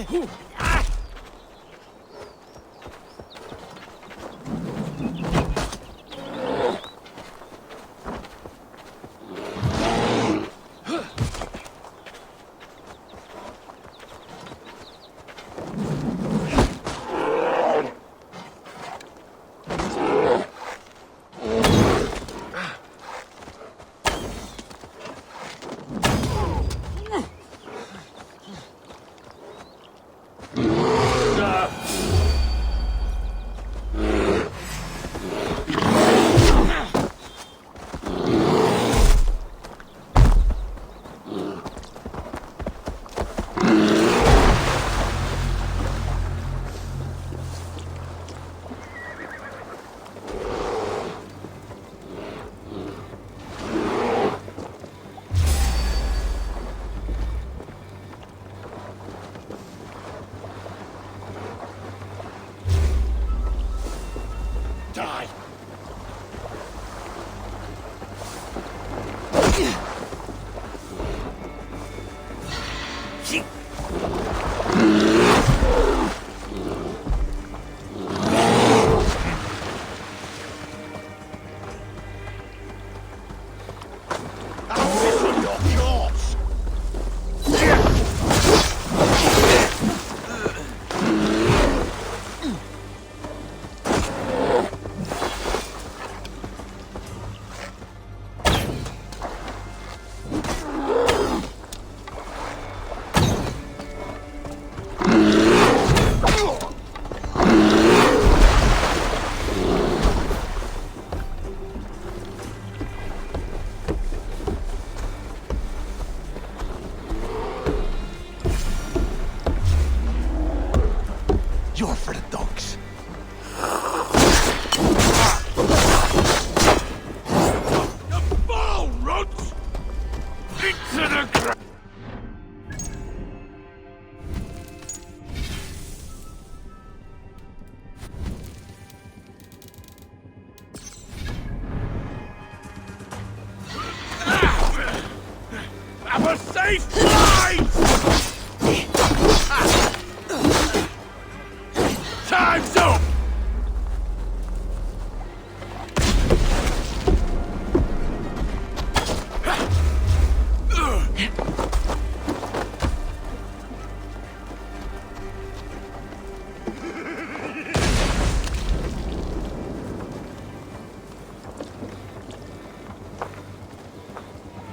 You're for the dogs. The ball, Runt! Into the ground! Have a safe flight! Time's up!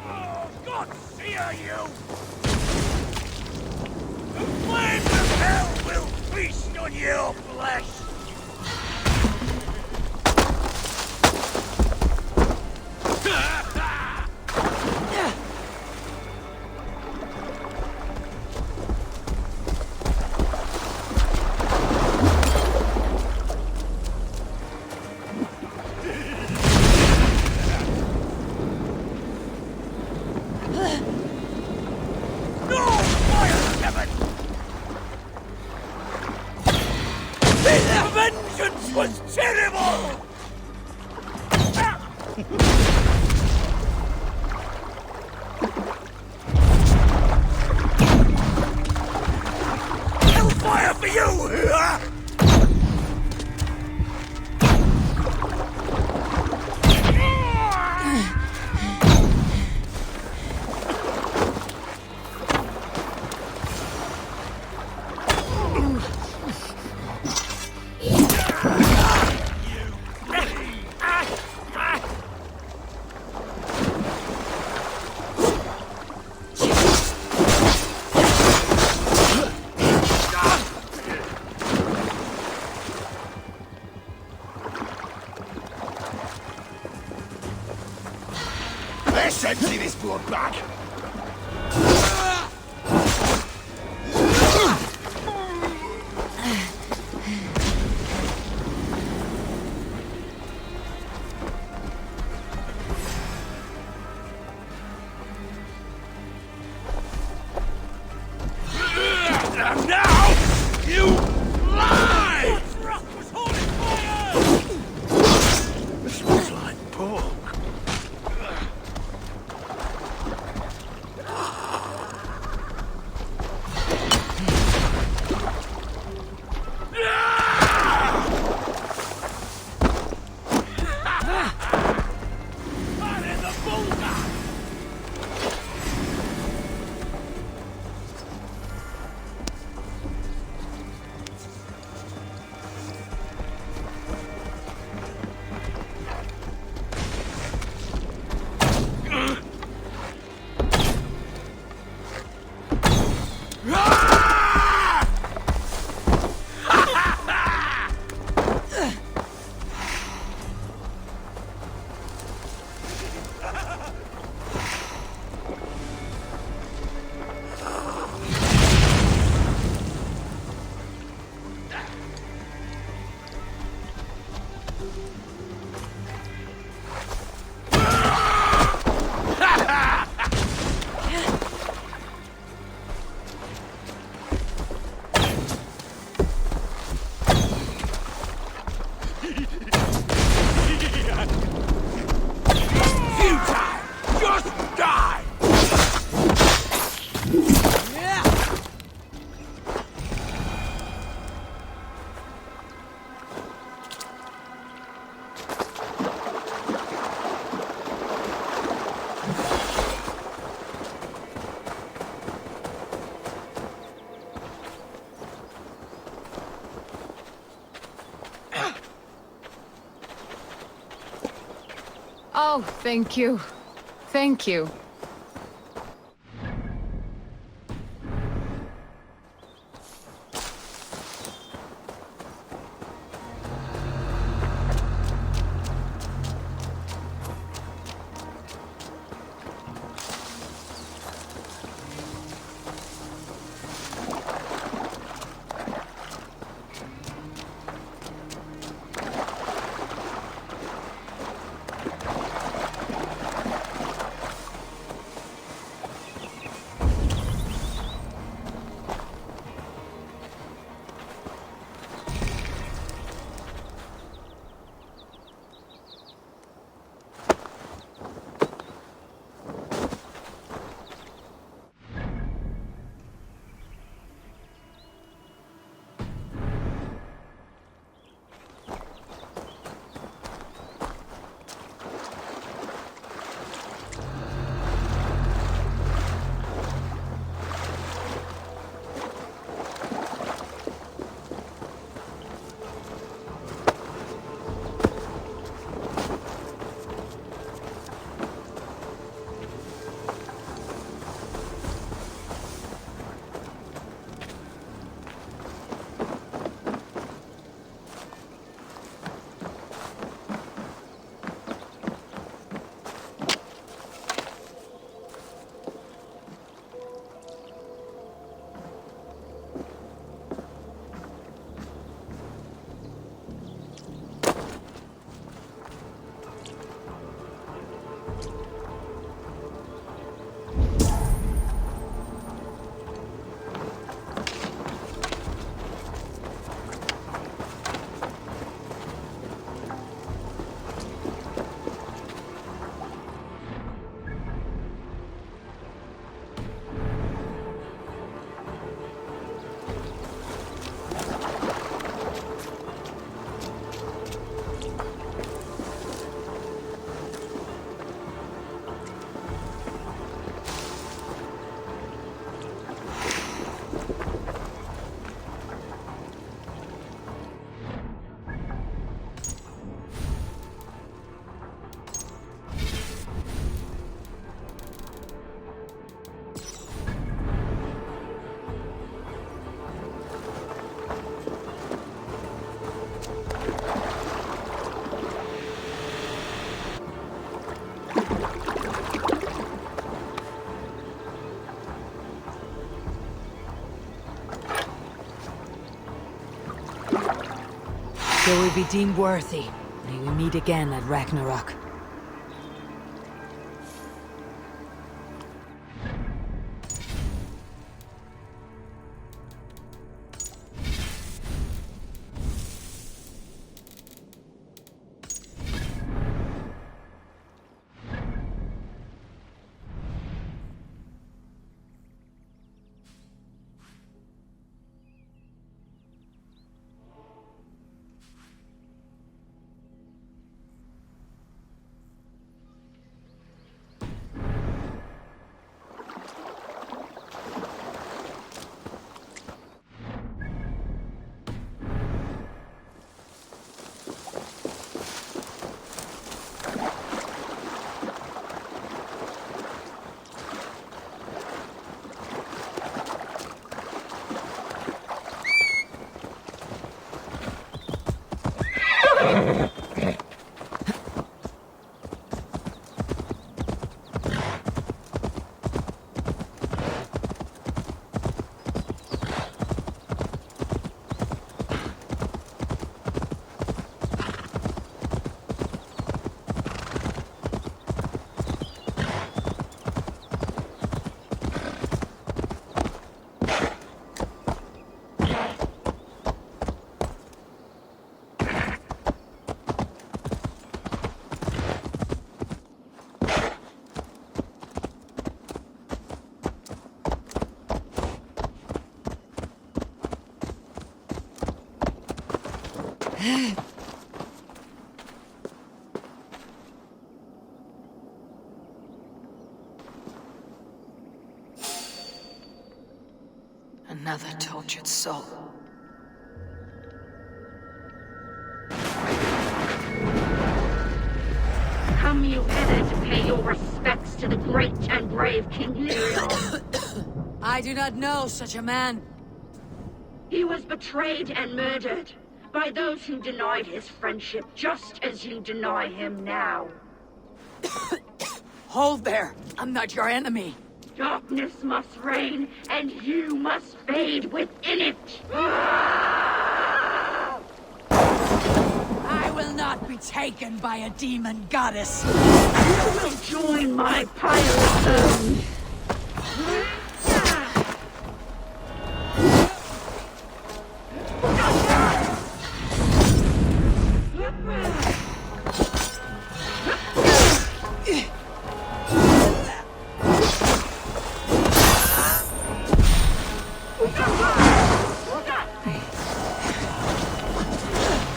Oh, God, fear you! The flames of hell will feast on your flesh! No! Fire, Kevin! The vengeance was terrible! Hellfire for you! Let's empty this blood bag! And now, you lie! Rock was holding fire! This smells like pork. Oh, thank you. Thank you. Till we be deemed worthy, may we meet again at Ragnarok. Another tortured soul. Come you pay your respects to the great and brave King Leon. I do not know such a man. He was betrayed and murdered by those who denied his friendship, just as you deny him now. Hold there! I'm not your enemy! Darkness must reign, and you must fade within it! I will not be taken by a demon goddess! You will join my pile of bones!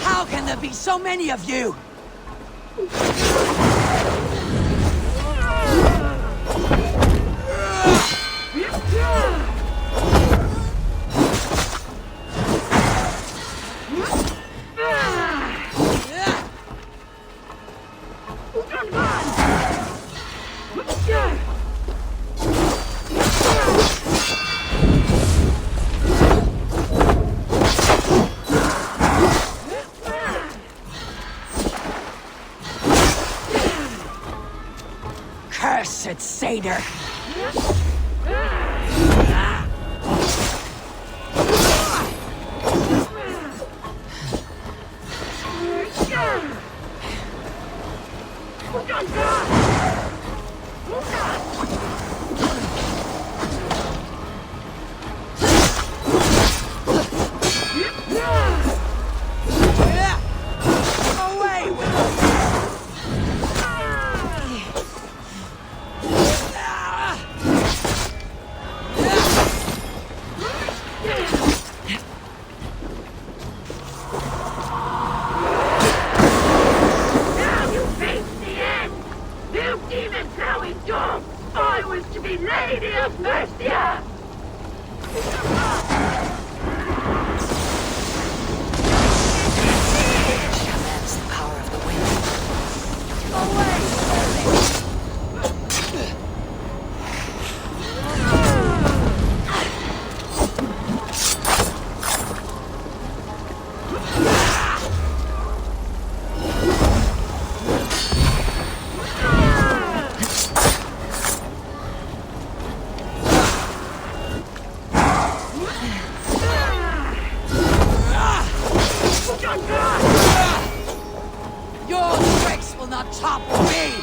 How can there be so many of you? Cursed satyr! Away with it! Now you face the end! You demon-plowing dog! I was to be Lady of Mercia! That's the power of the wind. Away! Your tricks will not topple me!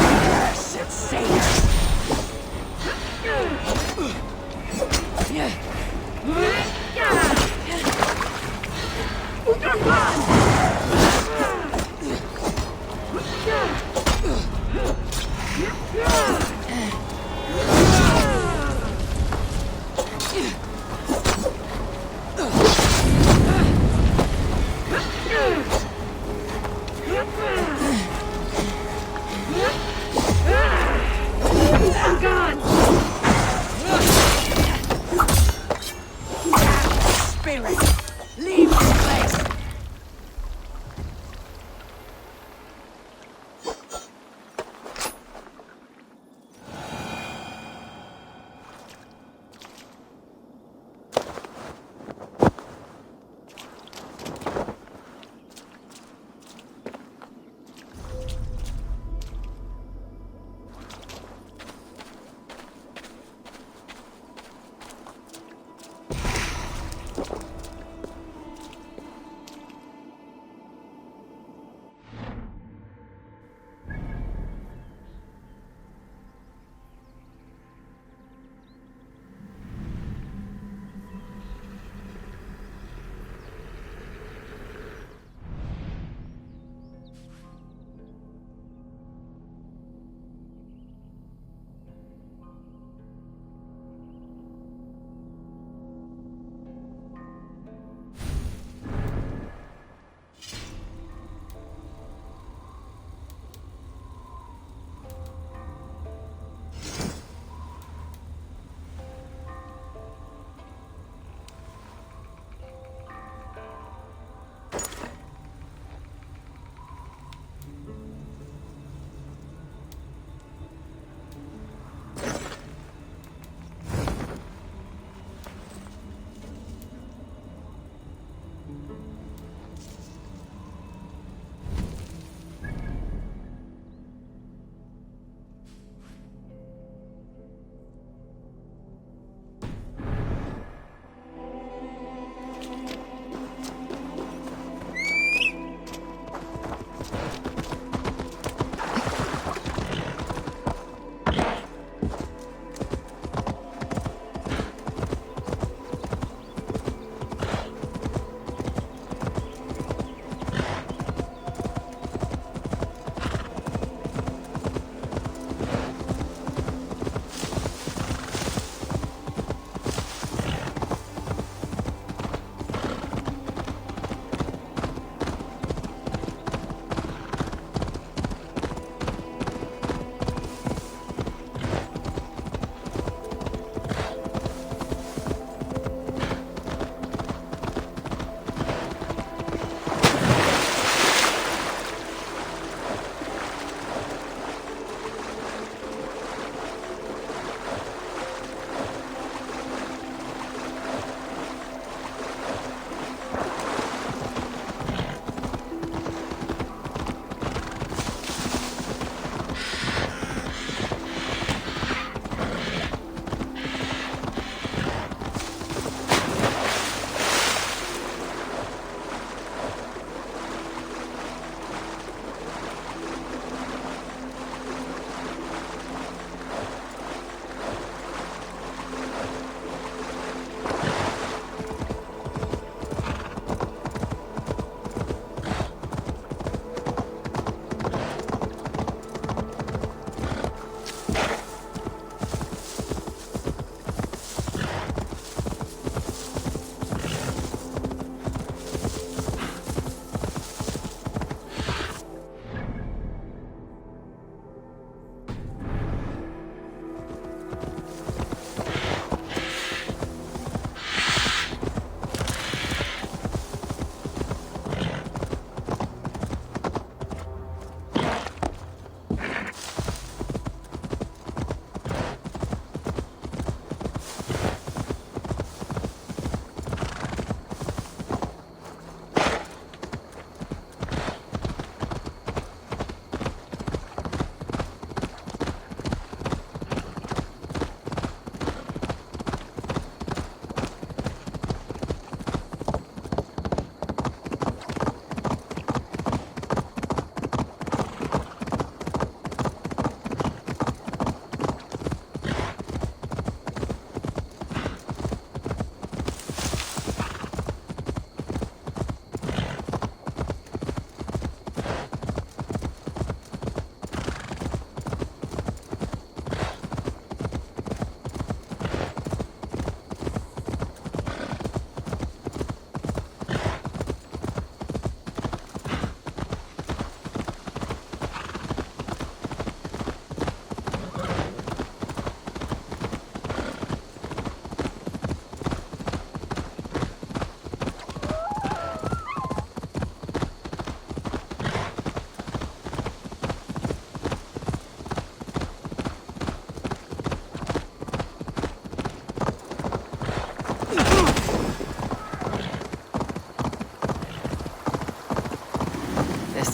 Cursed satyr! Spirit! Leave this place!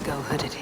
go, hooded.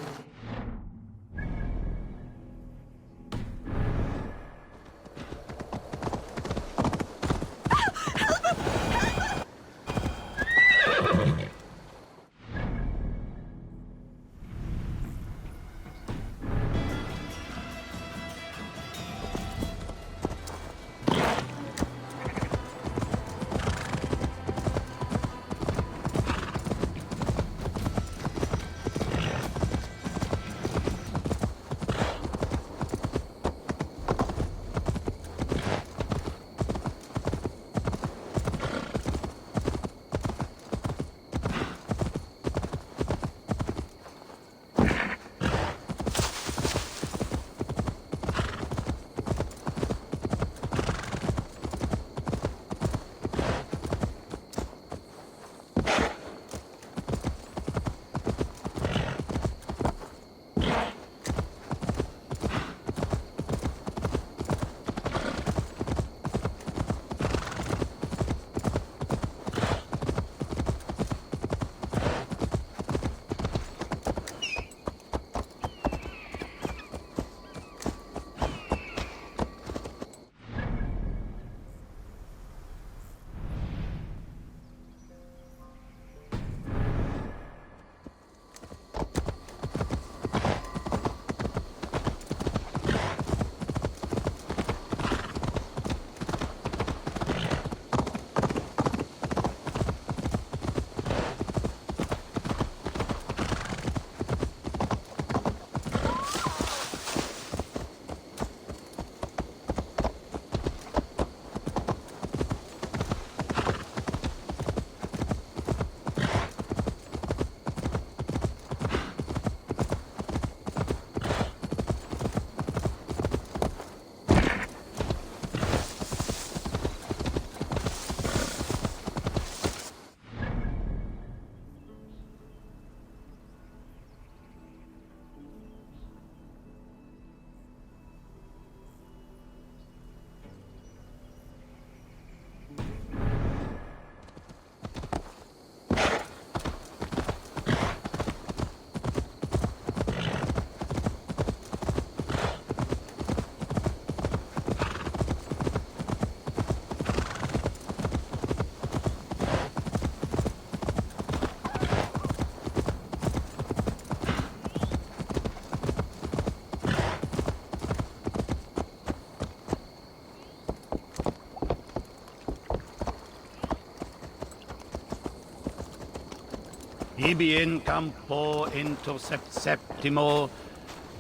Ibi in campo intercept septimo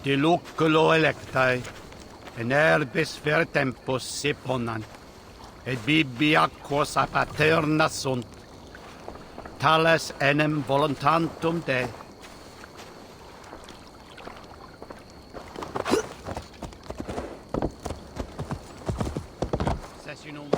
de loculo electae, en herbis ver tempus seponan, et bibi aquos a paterna sunt, tales enem voluntantum Dei. Sessionum.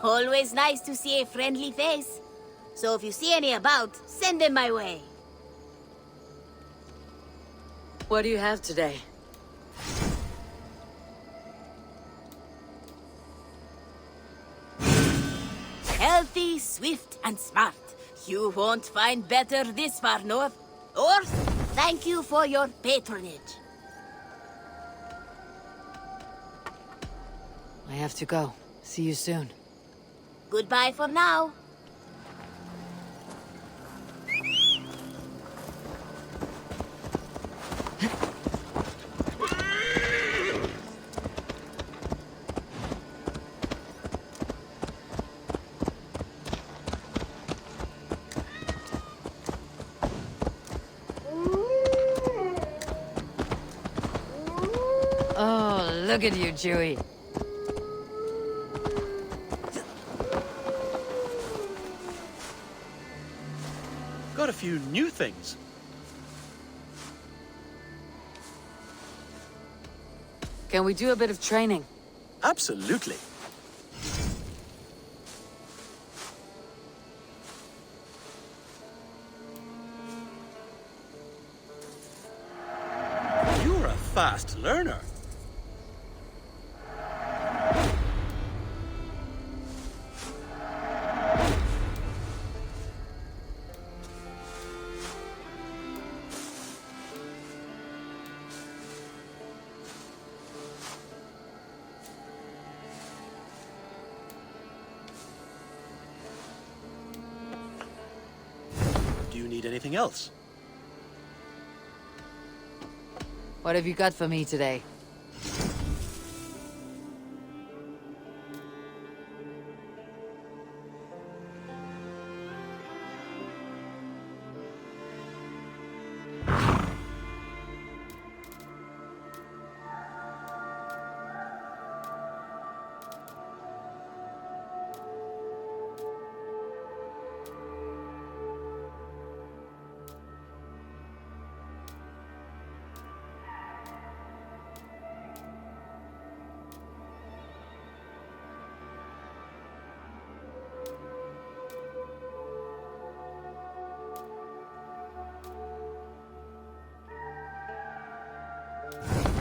Always nice to see a friendly face. So if you see any about, send them my way. What do you have today? Healthy, swift, and smart. You won't find better this far north. Or, thank you for your patronage. I have to go. See you soon. Goodbye for now. Oh, look at you, Chewie. Got a few new things. Can we do a bit of training? Absolutely. You're a fast learner. Do you need anything else? What have you got for me today?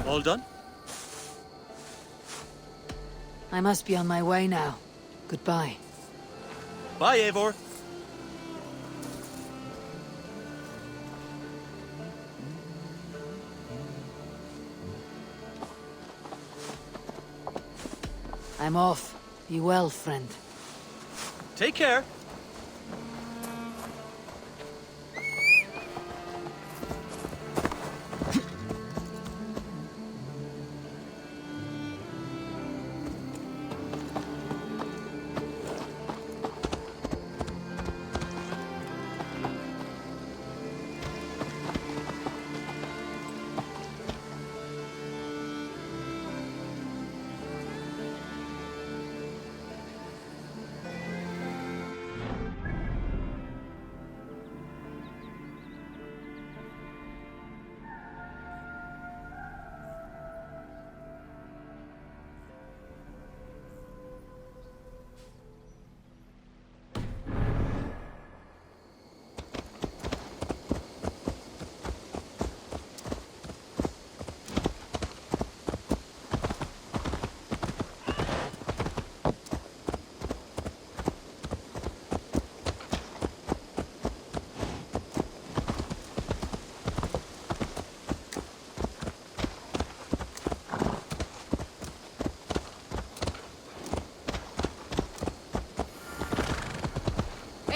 All done? I must be on my way now. Goodbye. Bye, Eivor. I'm off. Be well, friend. Take care.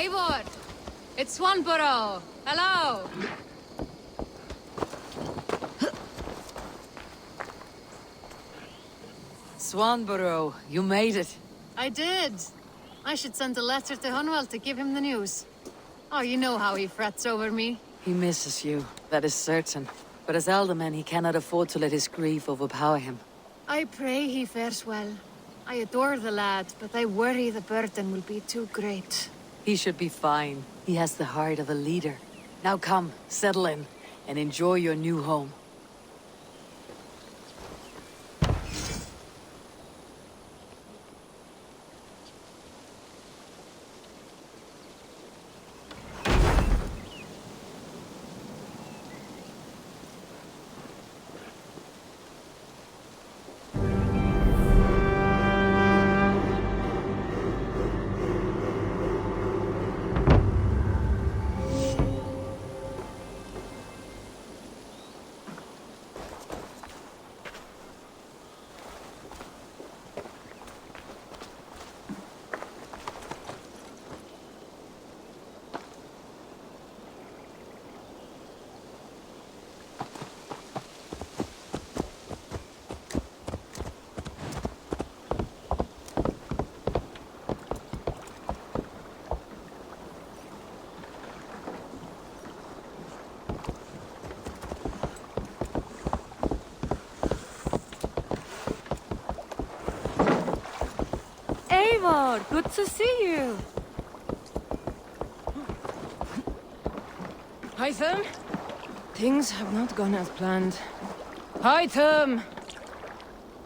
Eivor! It's Swanborough! Hello! Swanborough, you made it. I did. I should send a letter to Hunwell to give him the news. Oh, you know how he frets over me. He misses you, that is certain. But as alderman, he cannot afford to let his grief overpower him. I pray he fares well. I adore the lad, but I worry the burden will be too great. He should be fine. He has the heart of a leader. Now come, settle in, and enjoy your new home. Eivor, good to see you. Hytham? Things have not gone as planned. Hytham!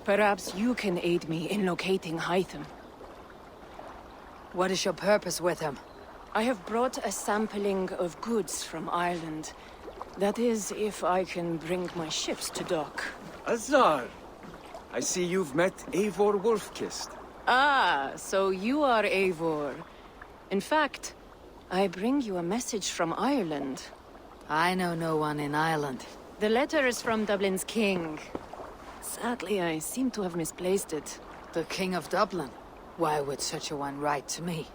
Perhaps you can aid me in locating Hytham. What is your purpose with him? I have brought a sampling of goods from Ireland. That is, if I can bring my ships to dock. Azar! I see you've met Eivor Wolfkist. Ah, so you are Eivor. In fact, I bring you a message from Ireland. I know no one in Ireland. The letter is from Dublin's king. Sadly, I seem to have misplaced it. The King of Dublin? Why would such a one write to me?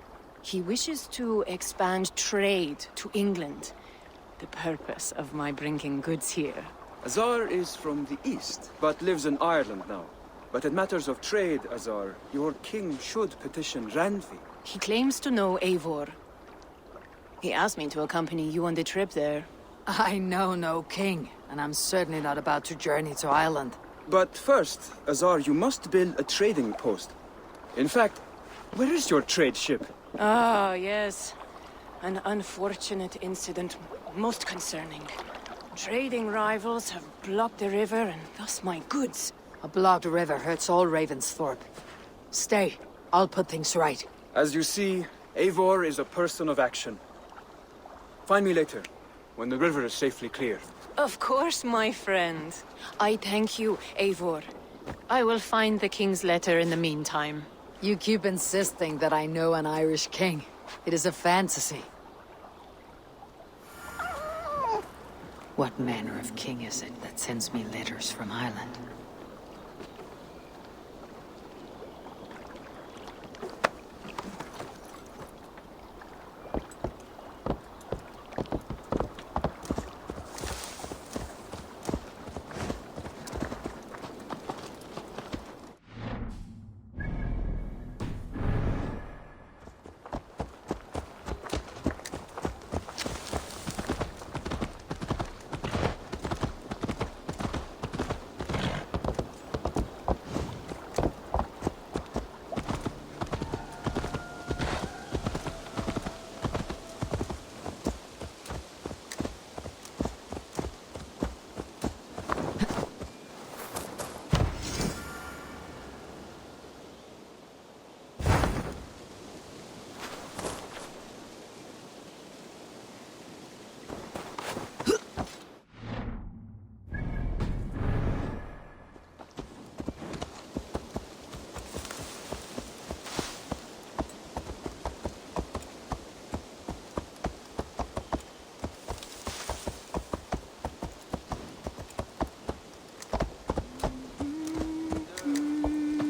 He wishes to expand trade to England. The purpose of my bringing goods here. Azar is from the east, but lives in Ireland now. But in matters of trade, Azar, your king should petition Randvi. He claims to know Eivor. He asked me to accompany you on the trip there. I know no king, and I'm certainly not about to journey to Ireland. But first, Azar, you must build a trading post. In fact, where is your trade ship? Ah, yes. An unfortunate incident, most concerning. Trading rivals have blocked the river, and thus my goods. A blocked river hurts all Ravensthorpe. Stay, I'll put things right. As you see, Eivor is a person of action. Find me later, when the river is safely clear. Of course, my friend. I thank you, Eivor. I will find the king's letter in the meantime. You keep insisting that I know an Irish king. It is a fantasy. What manner of king is it that sends me letters from Ireland?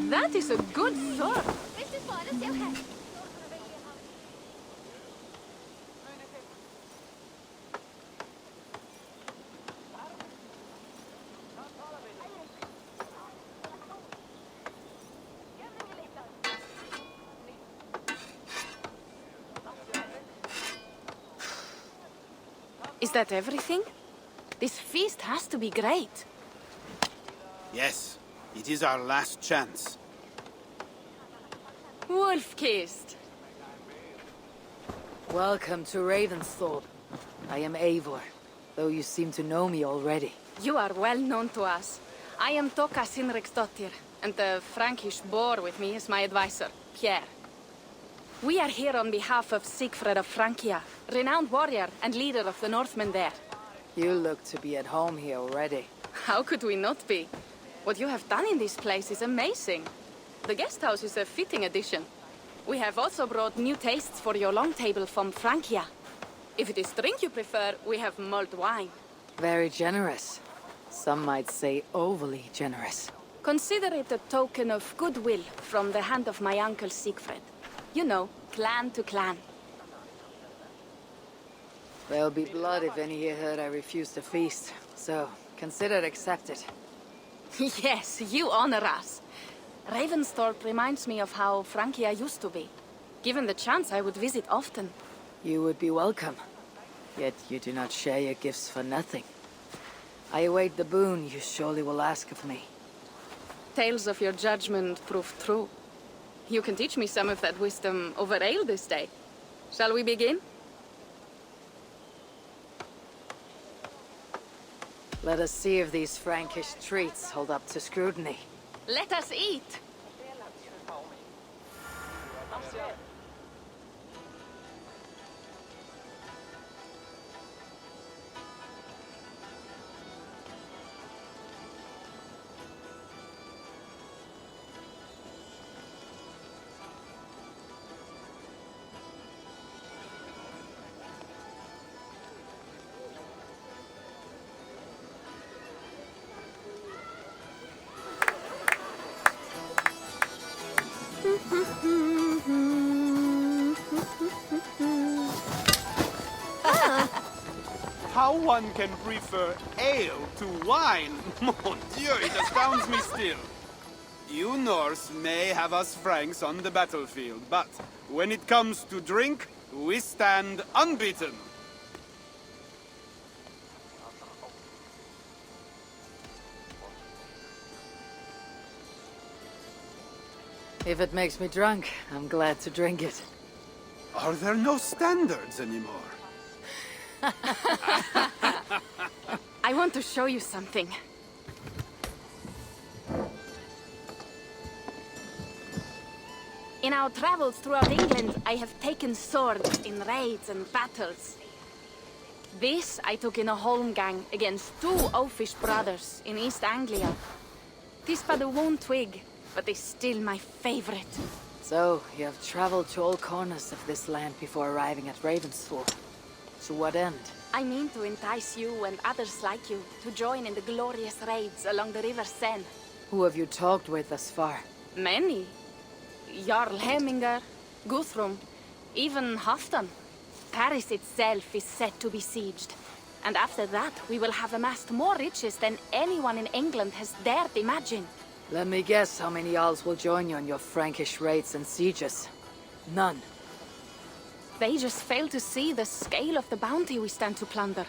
That is a good sword. Is that everything? This feast has to be great. Yes, it is our last chance. Wolf-kissed. Welcome to Ravensthorpe. I am Eivor, though you seem to know me already. You are well known to us. I am Toka Sinriksdottir, and the Frankish boar with me is my advisor, Pierre. We are here on behalf of Sigfred of Francia, renowned warrior and leader of the Northmen there. You look to be at home here already. How could we not be? What you have done in this place is amazing. The guest house is a fitting addition. We have also brought new tastes for your long table from Francia. If it is drink you prefer, we have mulled wine. Very generous. Some might say overly generous. Consider it a token of goodwill from the hand of my uncle Sigfred. You know, clan to clan. There'll be blood if any here heard I refuse to feast, so consider it accepted. Yes, you honor us. Ravensthorpe reminds me of how Francia used to be. Given the chance, I would visit often. You would be welcome. Yet you do not share your gifts for nothing. I await the boon you surely will ask of me. Tales of your judgment proved true. You can teach me some of that wisdom over ale this day. Shall we begin? Let us see if these Frankish treats hold up to scrutiny. Let us eat! How one can prefer ale to wine? Mon Dieu, it astounds me still. You Norse may have us Franks on the battlefield, but when it comes to drink, we stand unbeaten. If it makes me drunk, I'm glad to drink it. Are there no standards anymore? I want to show you something. In our travels throughout England, I have taken swords in raids and battles. This I took in a holmgang against 2 oafish brothers in East Anglia. 'Tis but a worn twig, but is still my favorite. So, you have traveled to all corners of this land before arriving at Ravensthorpe. To what end? I mean to entice you and others like you to join in the glorious raids along the River Seine. Who have you talked with thus far? Many. Jarl Hemminger, Guthrum, even Halfdan. Paris itself is set to be sieged. And after that, we will have amassed more riches than anyone in England has dared imagine. Let me guess how many Jarls will join you on your Frankish raids and sieges. None. They just fail to see the scale of the bounty we stand to plunder.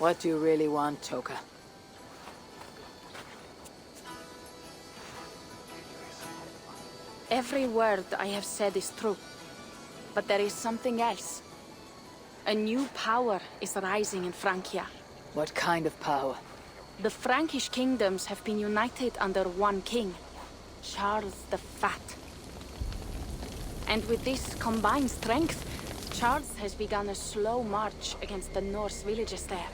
What do you really want, Toka? Every word I have said is true. But there is something else. A new power is rising in Francia. What kind of power? The Frankish kingdoms have been united under one king, Charles the Fat. And with this combined strength, Charles has begun a slow march against the Norse villages there.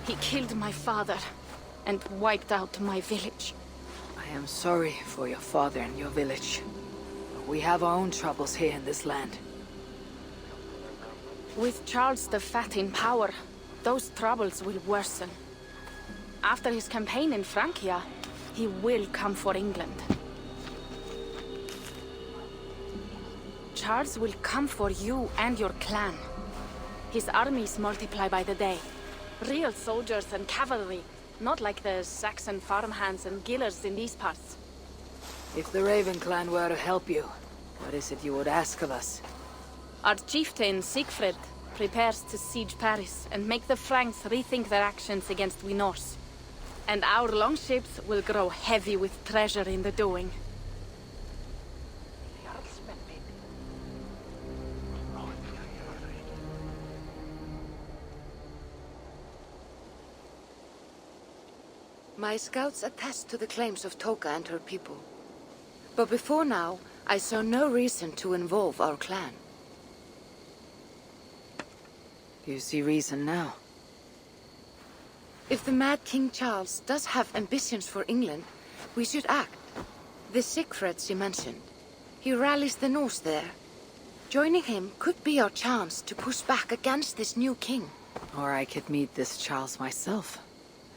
He killed my father and wiped out my village. I am sorry for your father and your village. We have our own troubles here in this land. With Charles the Fat in power, those troubles will worsen. After his campaign in Francia, he will come for England. Charles will come for you and your clan. His armies multiply by the day. Real soldiers and cavalry, not like the Saxon farmhands and gillers in these parts. If the Raven clan were to help you, what is it you would ask of us? Our chieftain, Siegfried, prepares to siege Paris and make the Franks rethink their actions against we Norse. And our longships will grow heavy with treasure in the doing. My scouts attest to the claims of Toka and her people. But before now, I saw no reason to involve our clan. Do you see reason now? If the mad King Charles does have ambitions for England, we should act. The Siegfried she mentioned. He rallies the Norse there. Joining him could be our chance to push back against this new king. Or I could meet this Charles myself.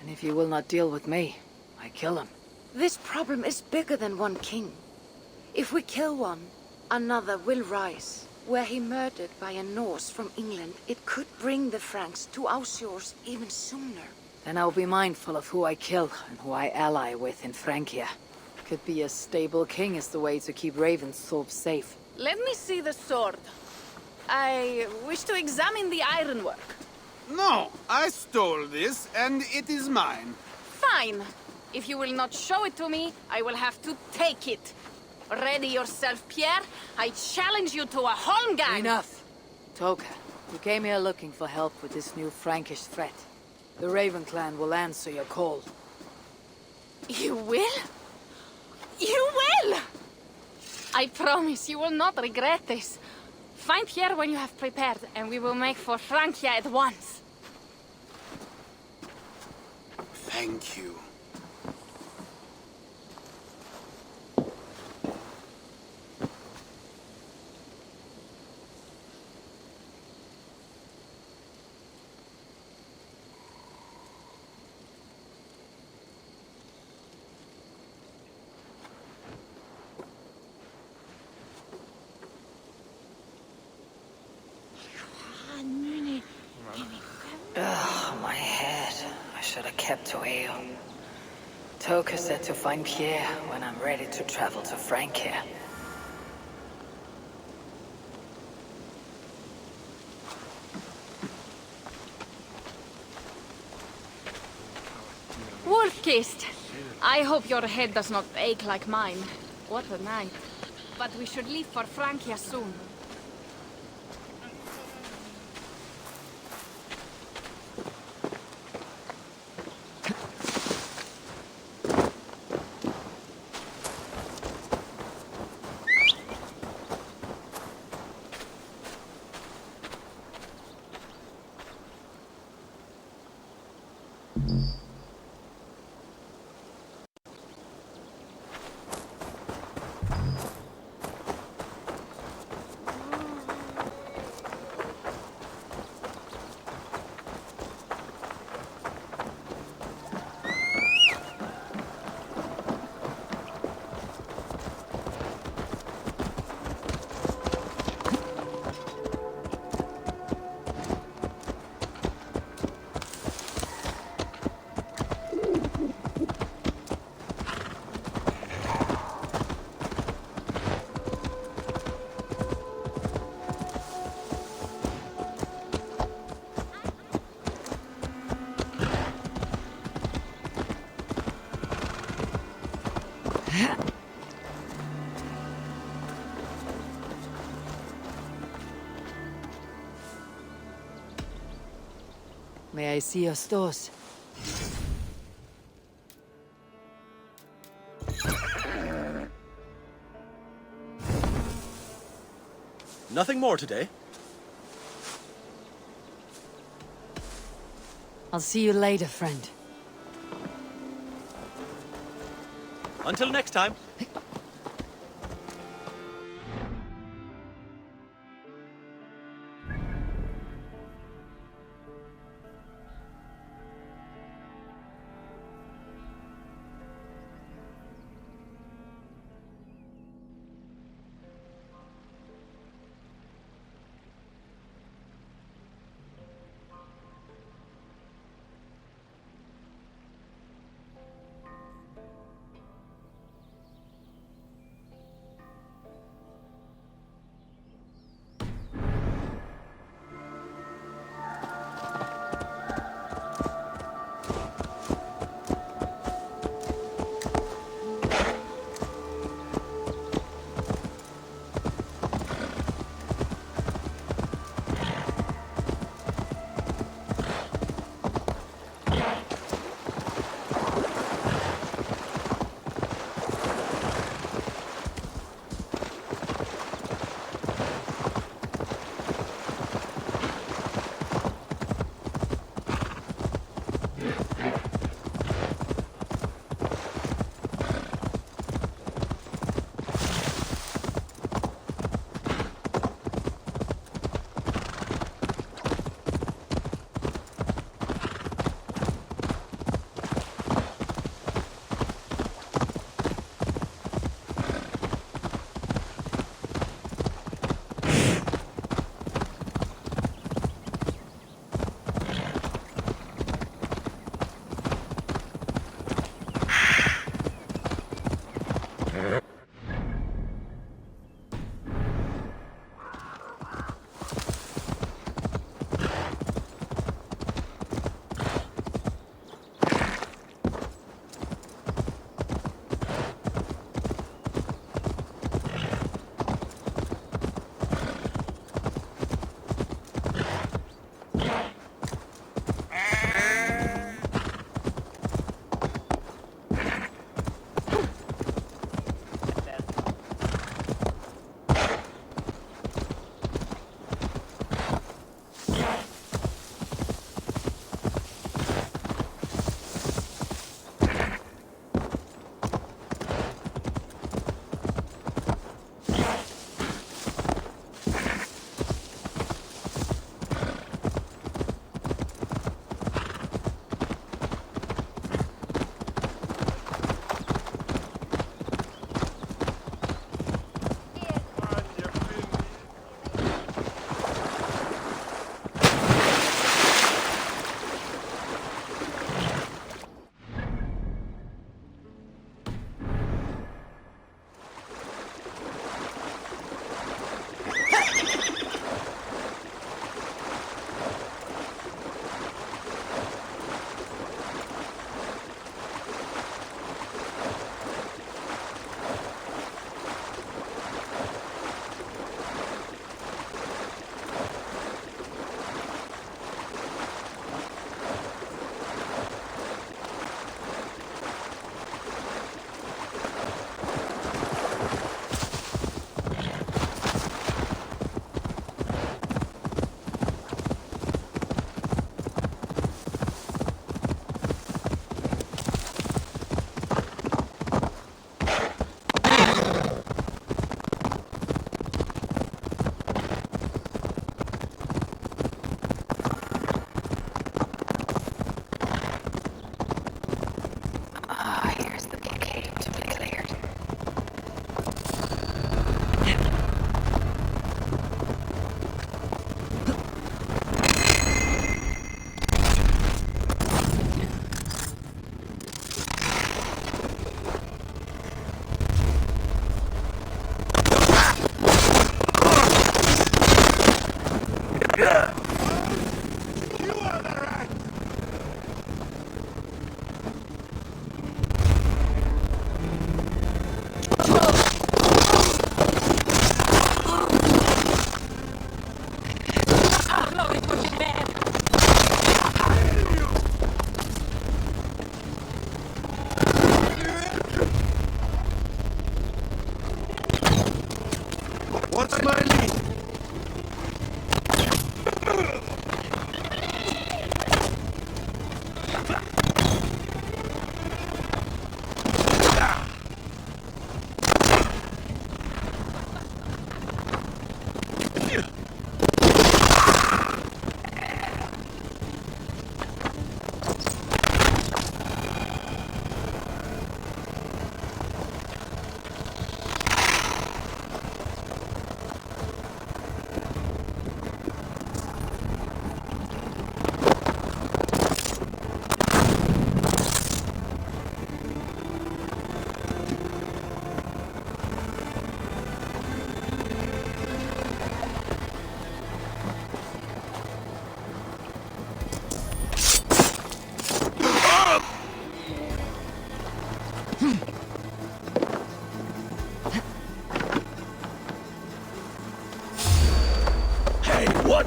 And if you will not deal with me, I kill him. This problem is bigger than one king. If we kill one, another will rise. Were he murdered by a Norse from England, it could bring the Franks to our shores even sooner. Then I'll be mindful of who I kill and who I ally with in Francia. Could be a stable king is the way to keep Ravensthorpe safe. Let me see the sword. I wish to examine the ironwork. No, I stole this, and it is mine. Fine. If you will not show it to me, I will have to take it. Ready yourself, Pierre. I challenge you to a Holmgang! Enough! Toka, we came here looking for help with this new Frankish threat. The Raven clan will answer your call. You will? You will! I promise you will not regret this. Find Pierre when you have prepared, and we will make for Francia at once. Thank you. Ugh, my head. I should have kept to ale. Toka said to find Pierre when I'm ready to travel to Francia. Wolf-kissed. I hope your head does not ache like mine. What a night. But we should leave for Francia soon. May I see your stores? Nothing more today? I'll see you later, friend. Until next time. Hey, what?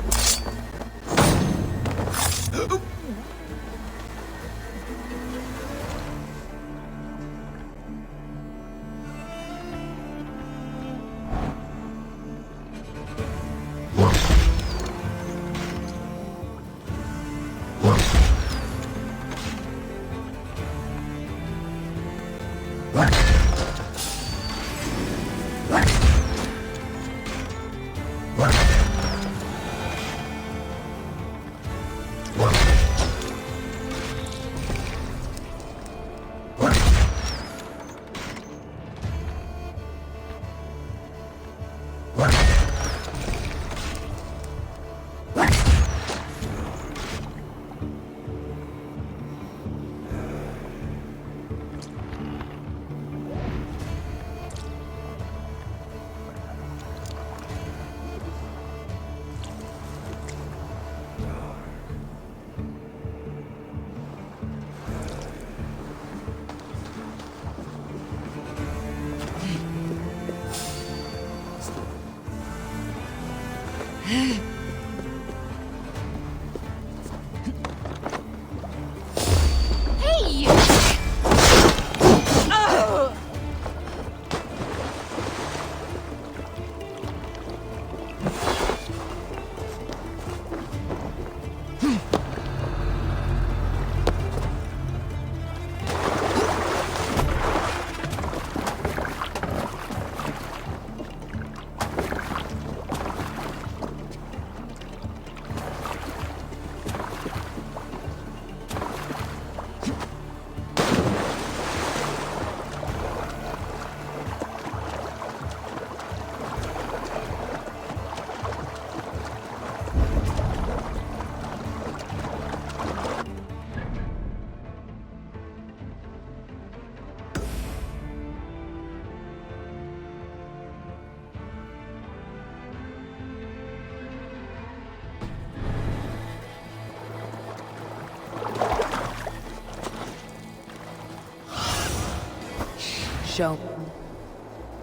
Show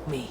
me.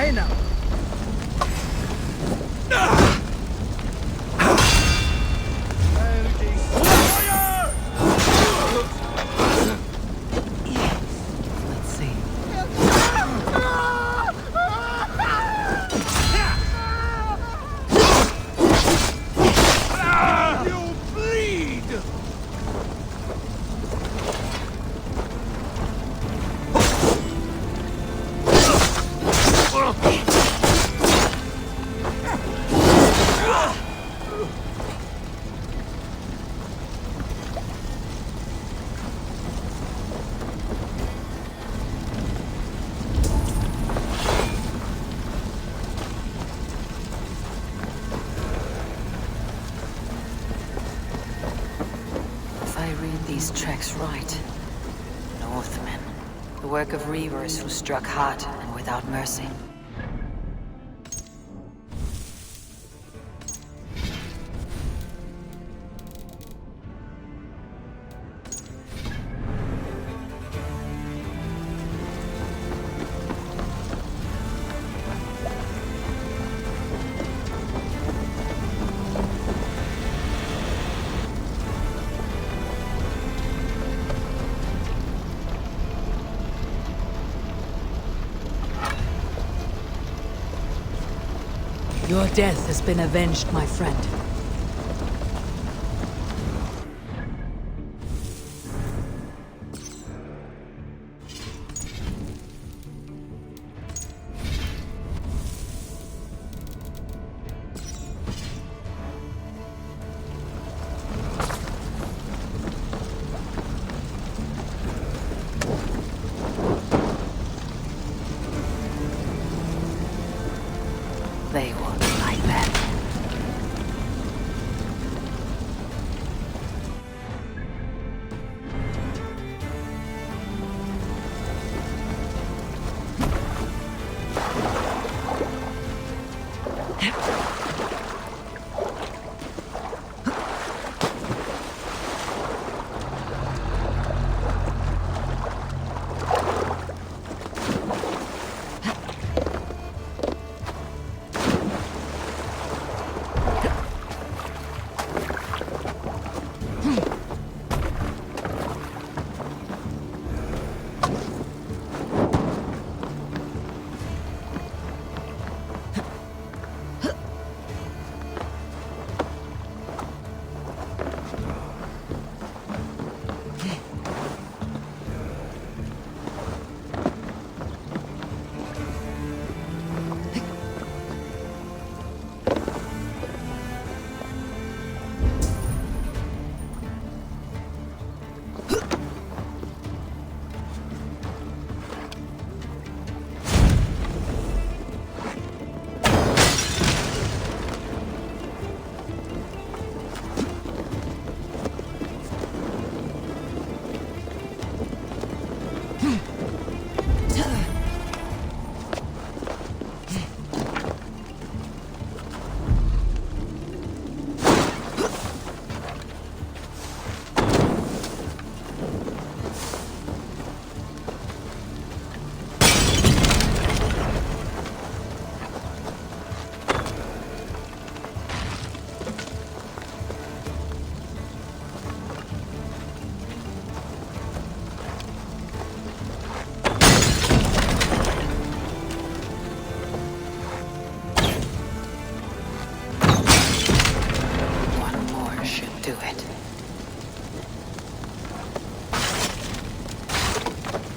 Hey now. Let's see. You bleed! If I read these tracks right, Northmen, the work of reavers who struck hard and without mercy. Your death has been avenged, my friend. They won't like that.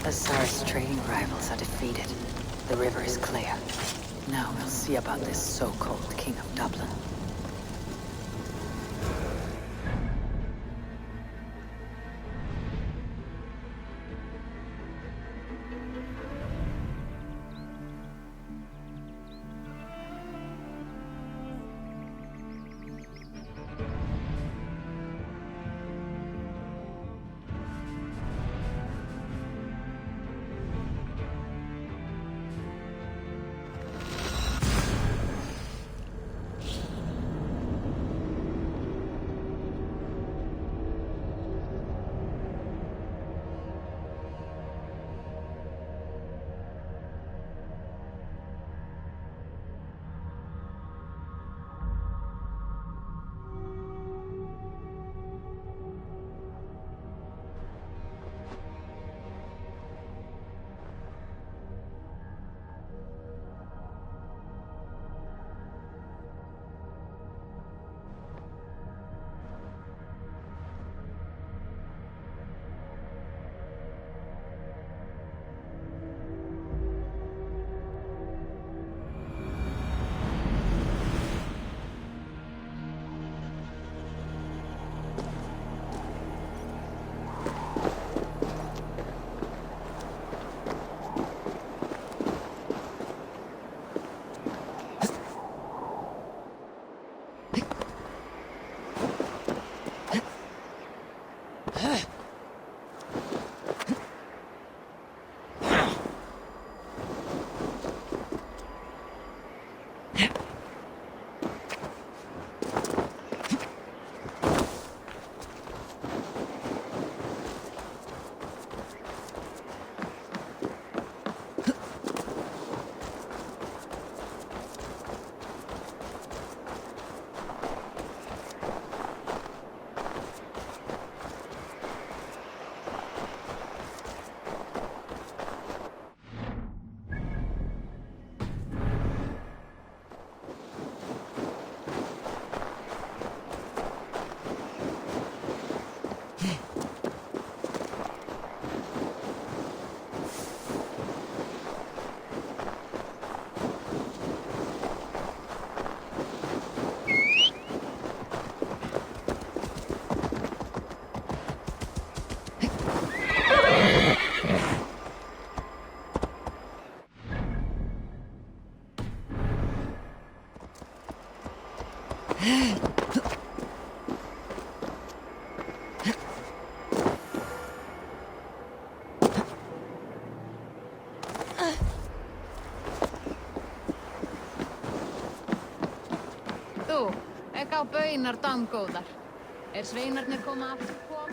Azar's trading rivals are defeated. The river is clear. Now we'll see about this so-called King of Dublin. Þú, ekki á baunar damgóðar. Sveinarnir koma aftur kom?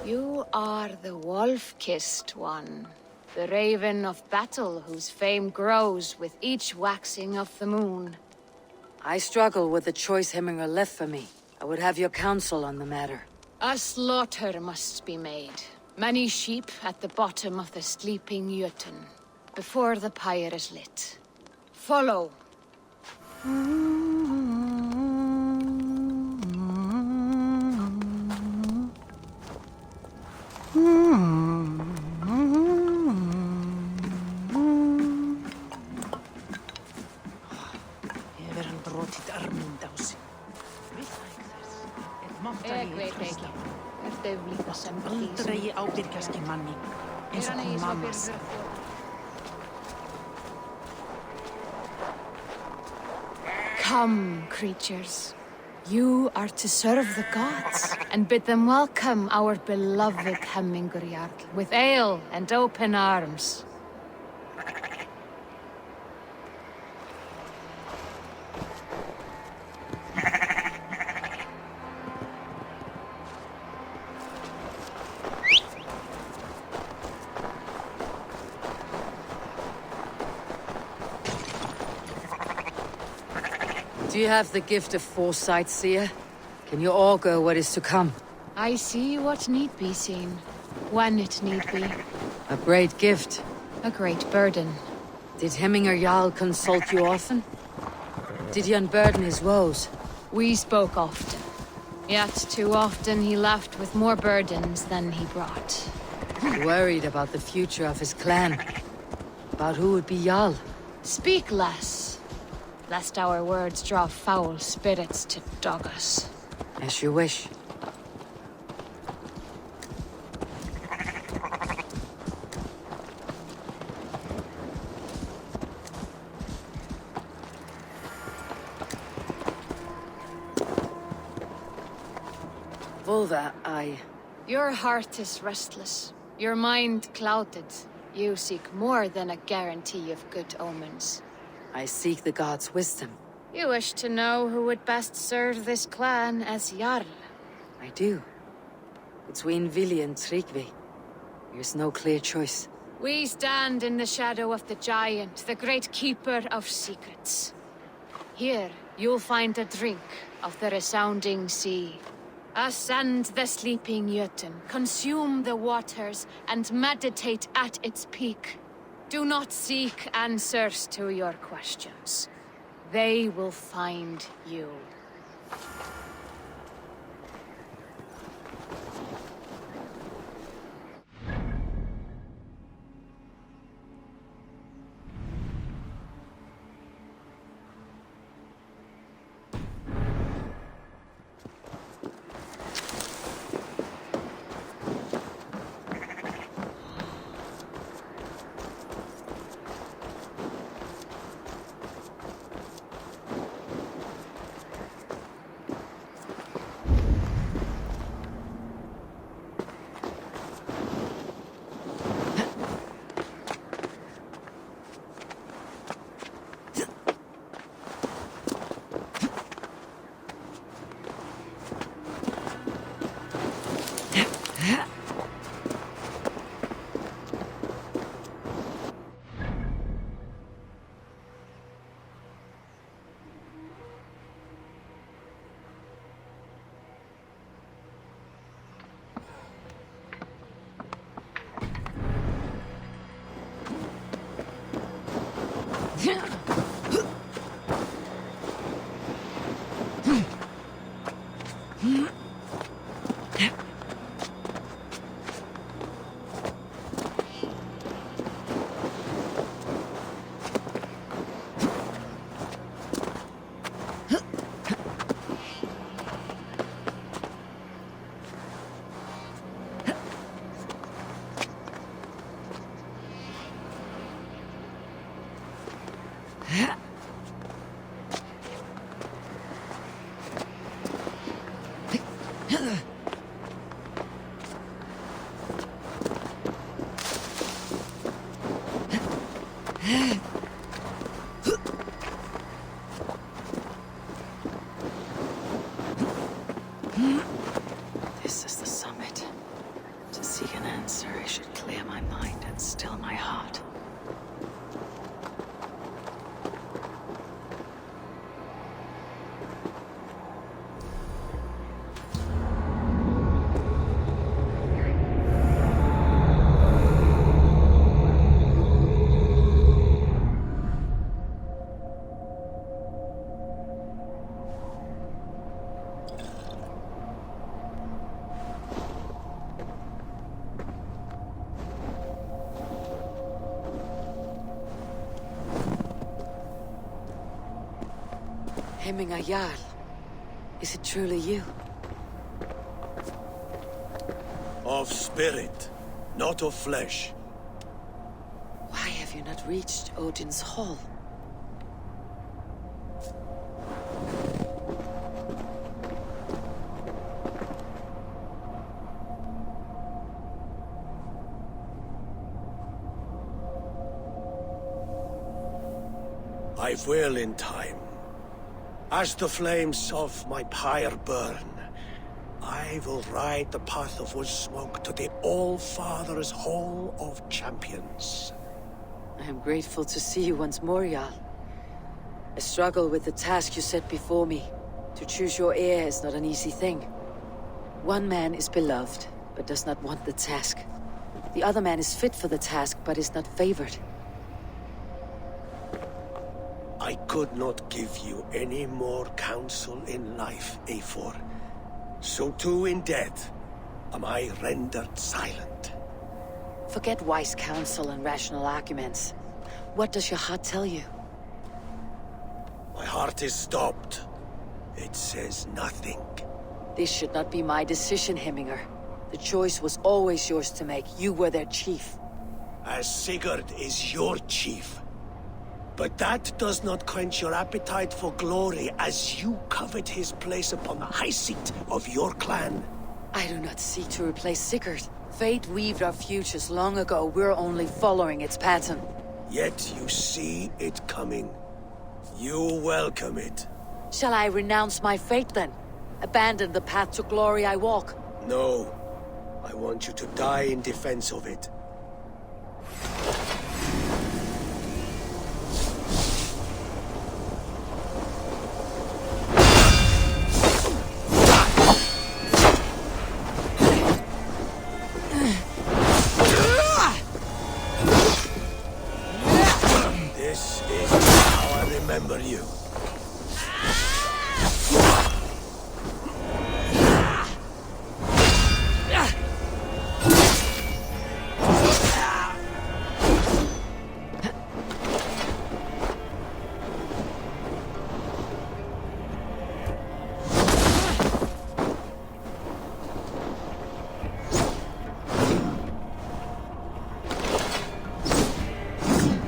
You are the wolf-kissed one. The raven of battle whose fame grows with each waxing of the moon. I struggle with the choice Hemminger left for me. I would have your counsel on the matter. A slaughter must be made. Many sheep at the bottom of the sleeping Jötun, before the pyre is lit. Follow. Aldrei ábyrgjast manni, eins og hún mamma. Come, creatures. You are to serve the gods, and bid them welcome our beloved Hemmingur with ale and open arms. Do you have the gift of foresight, seer? Can you augur what is to come? I see what need be seen, when it need be. A great gift. A great burden. Did Hemminger Jarl consult you often? Did he unburden his woes? We spoke often. Yet too often he left with more burdens than he brought. He worried about the future of his clan. About who would be Jarl. Speak less, lest our words draw foul spirits to dog us. As you wish. Volva, Your heart is restless, your mind clouded. You seek more than a guarantee of good omens. I seek the gods' wisdom. You wish to know who would best serve this clan as Jarl. I do. Between Vili and Tryggvi, there's no clear choice. We stand in the shadow of the giant, the great keeper of secrets. Here, you'll find a drink of the resounding sea. Ascend the sleeping Jötun, consume the waters, and meditate at its peak. Do not seek answers to your questions. They will find you. This is the summit. To seek an answer, I should clear my mind and still my heart. Hemminger Jarl. Is it truly you? Of spirit, not of flesh. Why have you not reached Odin's Hall? I will in time. As the flames of my pyre burn, I will ride the path of wood smoke to the All-Father's Hall of Champions. I am grateful to see you once more, Jarl. I struggle with the task you set before me. To choose your heir is not an easy thing. One man is beloved, but does not want the task. The other man is fit for the task, but is not favored. I could not give you any more counsel in life, Eivor. So too in death am I rendered silent. Forget wise counsel and rational arguments. What does your heart tell you? My heart is stopped. It says nothing. This should not be my decision, Hemminger. The choice was always yours to make. You were their chief. As Sigurd is your chief. But that does not quench your appetite for glory as you covet his place upon the high seat of your clan. I do not seek to replace Sigurd. Fate weaved our futures long ago. We're only following its pattern. Yet you see it coming. You welcome it. Shall I renounce my fate then? Abandon the path to glory I walk? No. I want you to die in defense of it. This is how I remember you.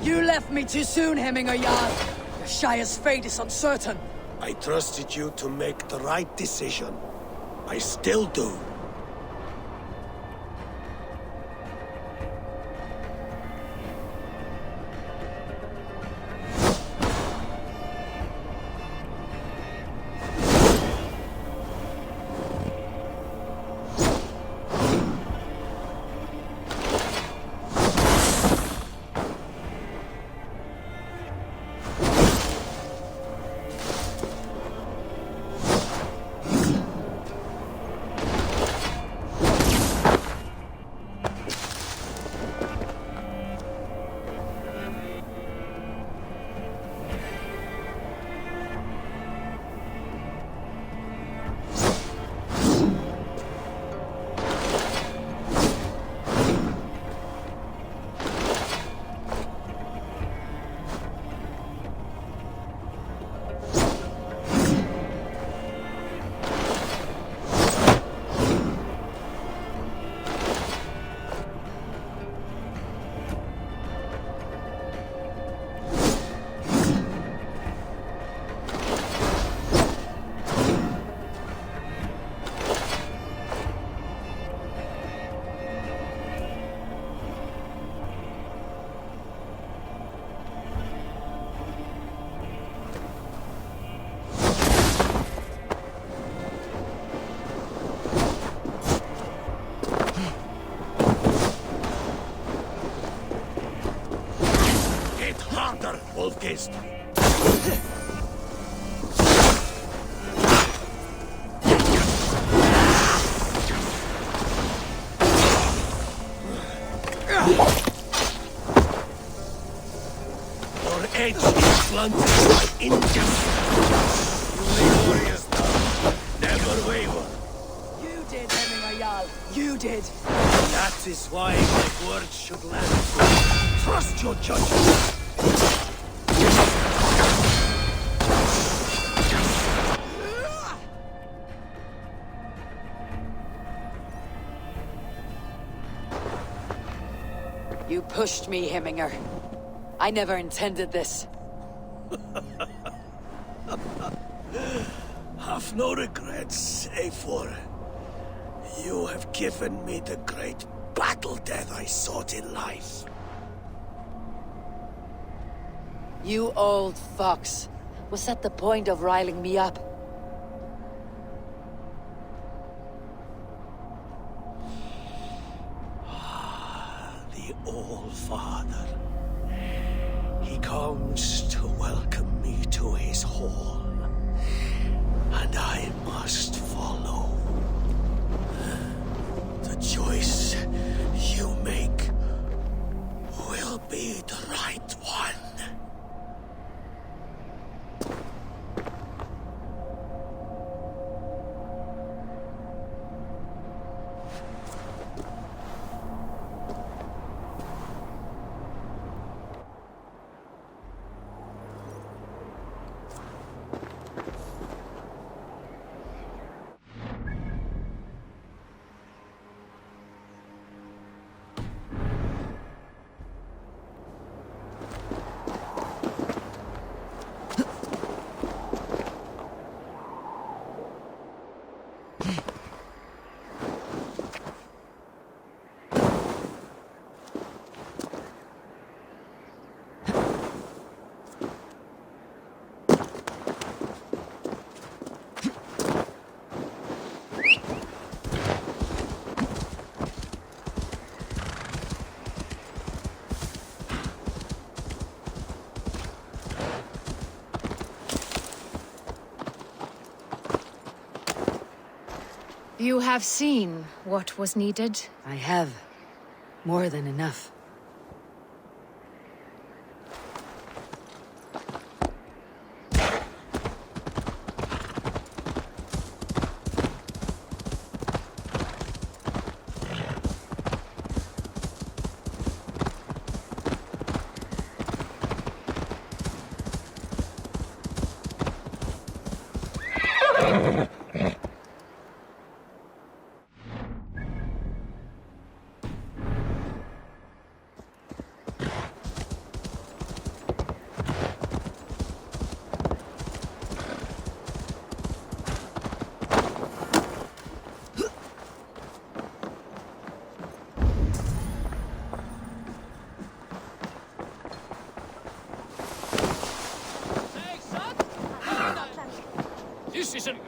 You left me too soon, Hemminger Jarl. Your Shire's fate is uncertain. I trusted you to make the right decision. I still do. Folkest. Your edge is blunted by injustice. You laborious now. Never waver. You did, Hemminger Jarl. You did. That is why my words should land. Trust your judgment. You pushed me, Hemminger. I never intended this. Have no regrets, Eivor. You have given me the great battle death I sought in life. You old fox. Was that the point of riling me up? The All-Father. He comes to welcome me to his hall. And I must follow. The choice you make will be the right one. You have seen what was needed? I have. More than enough. This isn't...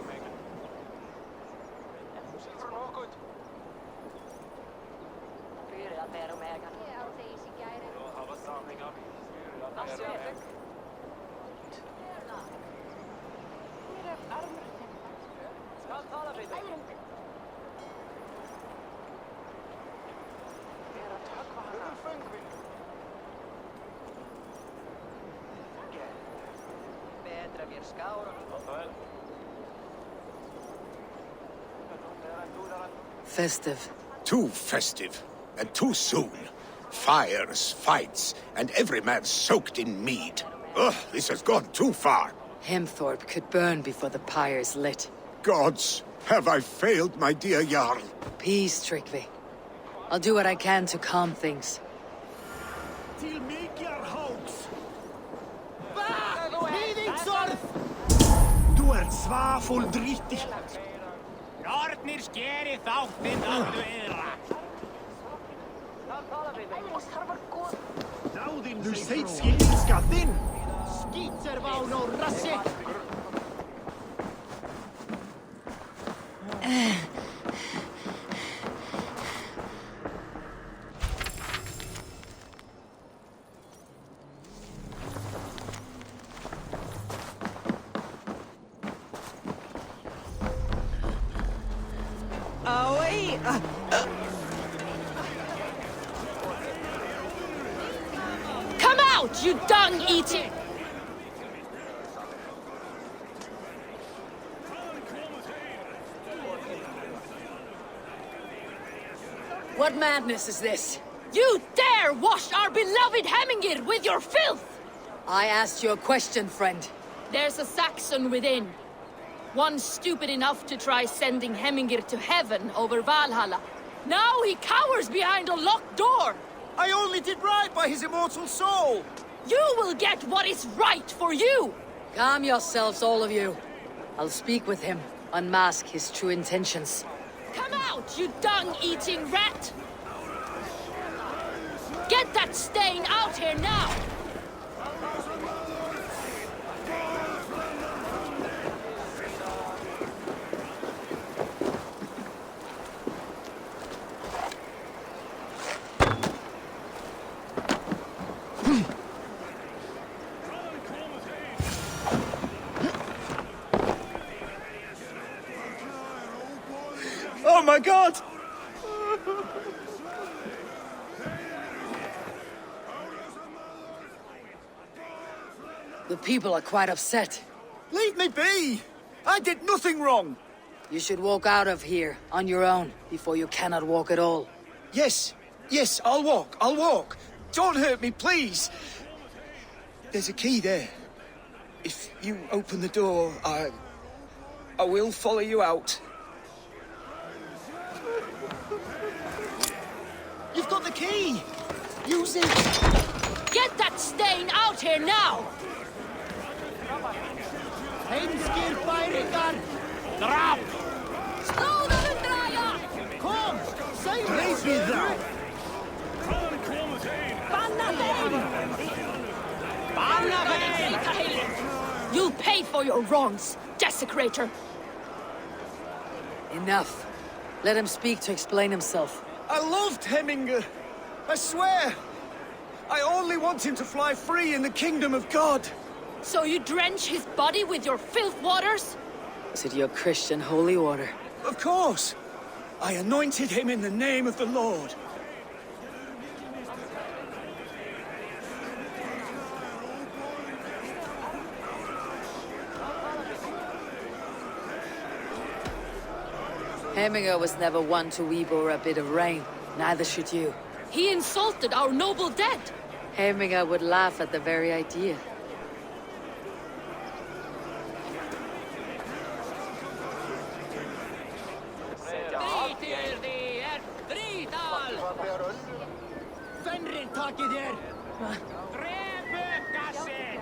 Festive. Too festive, and too soon. Fires, fights, and every man soaked in mead. Ugh, this has gone too far. Hemthorpe could burn before the pyre's lit. Gods, have I failed my dear Jarl? Peace, Tryggvi. I'll do what I can to calm things. Til mikjar hóks! Hýðingsorð! Du ert svaful dríti. Nornir skeri þáttinn öllu yðra. Du seid skilskattinn! Skitserván og rassi! out, you dung-eating! What madness is this? You dare wash our beloved Hemingir with your filth! I asked you a question, friend. There's a Saxon within. One stupid enough to try sending Hemingir to heaven over Valhalla. Now he cowers behind a locked door! I only did right by his immortal soul! You will get what is right for you! Calm yourselves, all of you. I'll speak with him, unmask his true intentions. Come out, you dung-eating rat! Get that stain out here now! Oh my god! The people are quite upset. Leave me be! I did nothing wrong! You should walk out of here on your own before you cannot walk at all. Yes, yes, I'll walk. Don't hurt me, please! There's a key there. If you open the door, I will follow you out. You've got the key! Use it! Get that stain out here now! Heimskir bæringar! Drap! Slóðaðu draga! Kom! Save us! Greipið þá! Banna þeim! Banna þeim! You'll pay for your wrongs, desecrator! Enough. Let him speak to explain himself. I loved Hemingr. I swear. I only want him to fly free in the kingdom of God. So you drench his body with your filth waters? Is it your Christian holy order? Of course. I anointed him in the name of the Lord. Hemingr was never one to weep over a bit of rain. Neither should you. He insulted our noble dead. Hemingr would laugh at the very idea. Fenrir takið þér! Drepu gassið!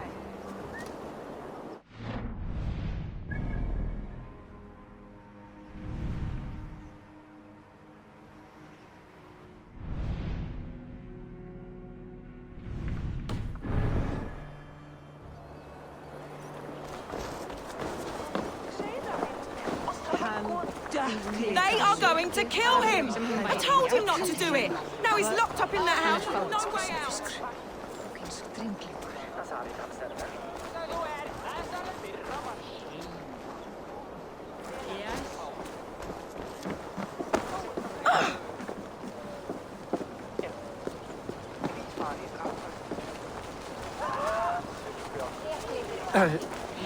They are going to kill him! I told him not to do it! Now he's locked up in that house with no way out!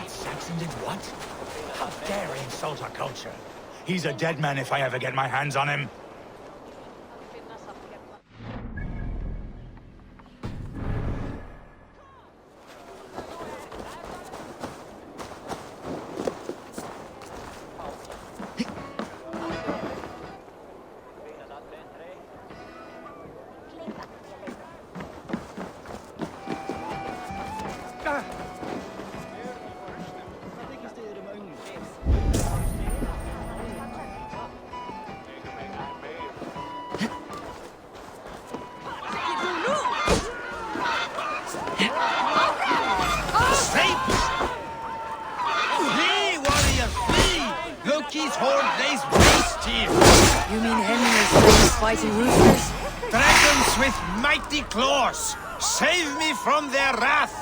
Saxon did what? How dare he insult our culture? He's a dead man if I ever get my hands on him. You mean Hemingway's fighting roosters? Dragons with mighty claws! Save me from their wrath!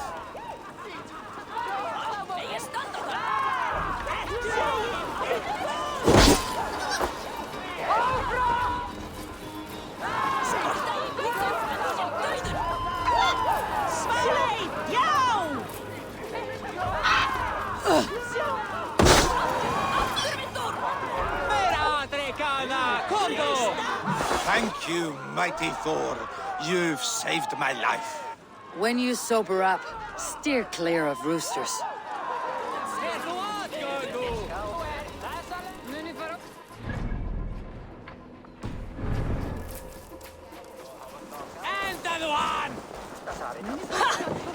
Smash Thank you, mighty Thor. You've saved my life. When you sober up, steer clear of roosters.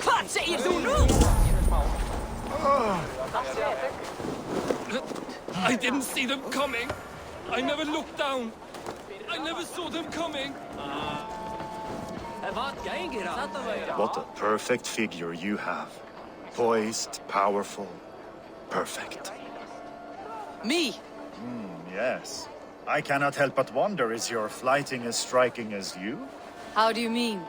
Vad säger du nu? I didn't see them coming. I never looked down. I never saw them coming. What a perfect figure you have. Poised, powerful, perfect. Me? Yes. I cannot help but wonder, is your flighting as striking as you? How do you mean?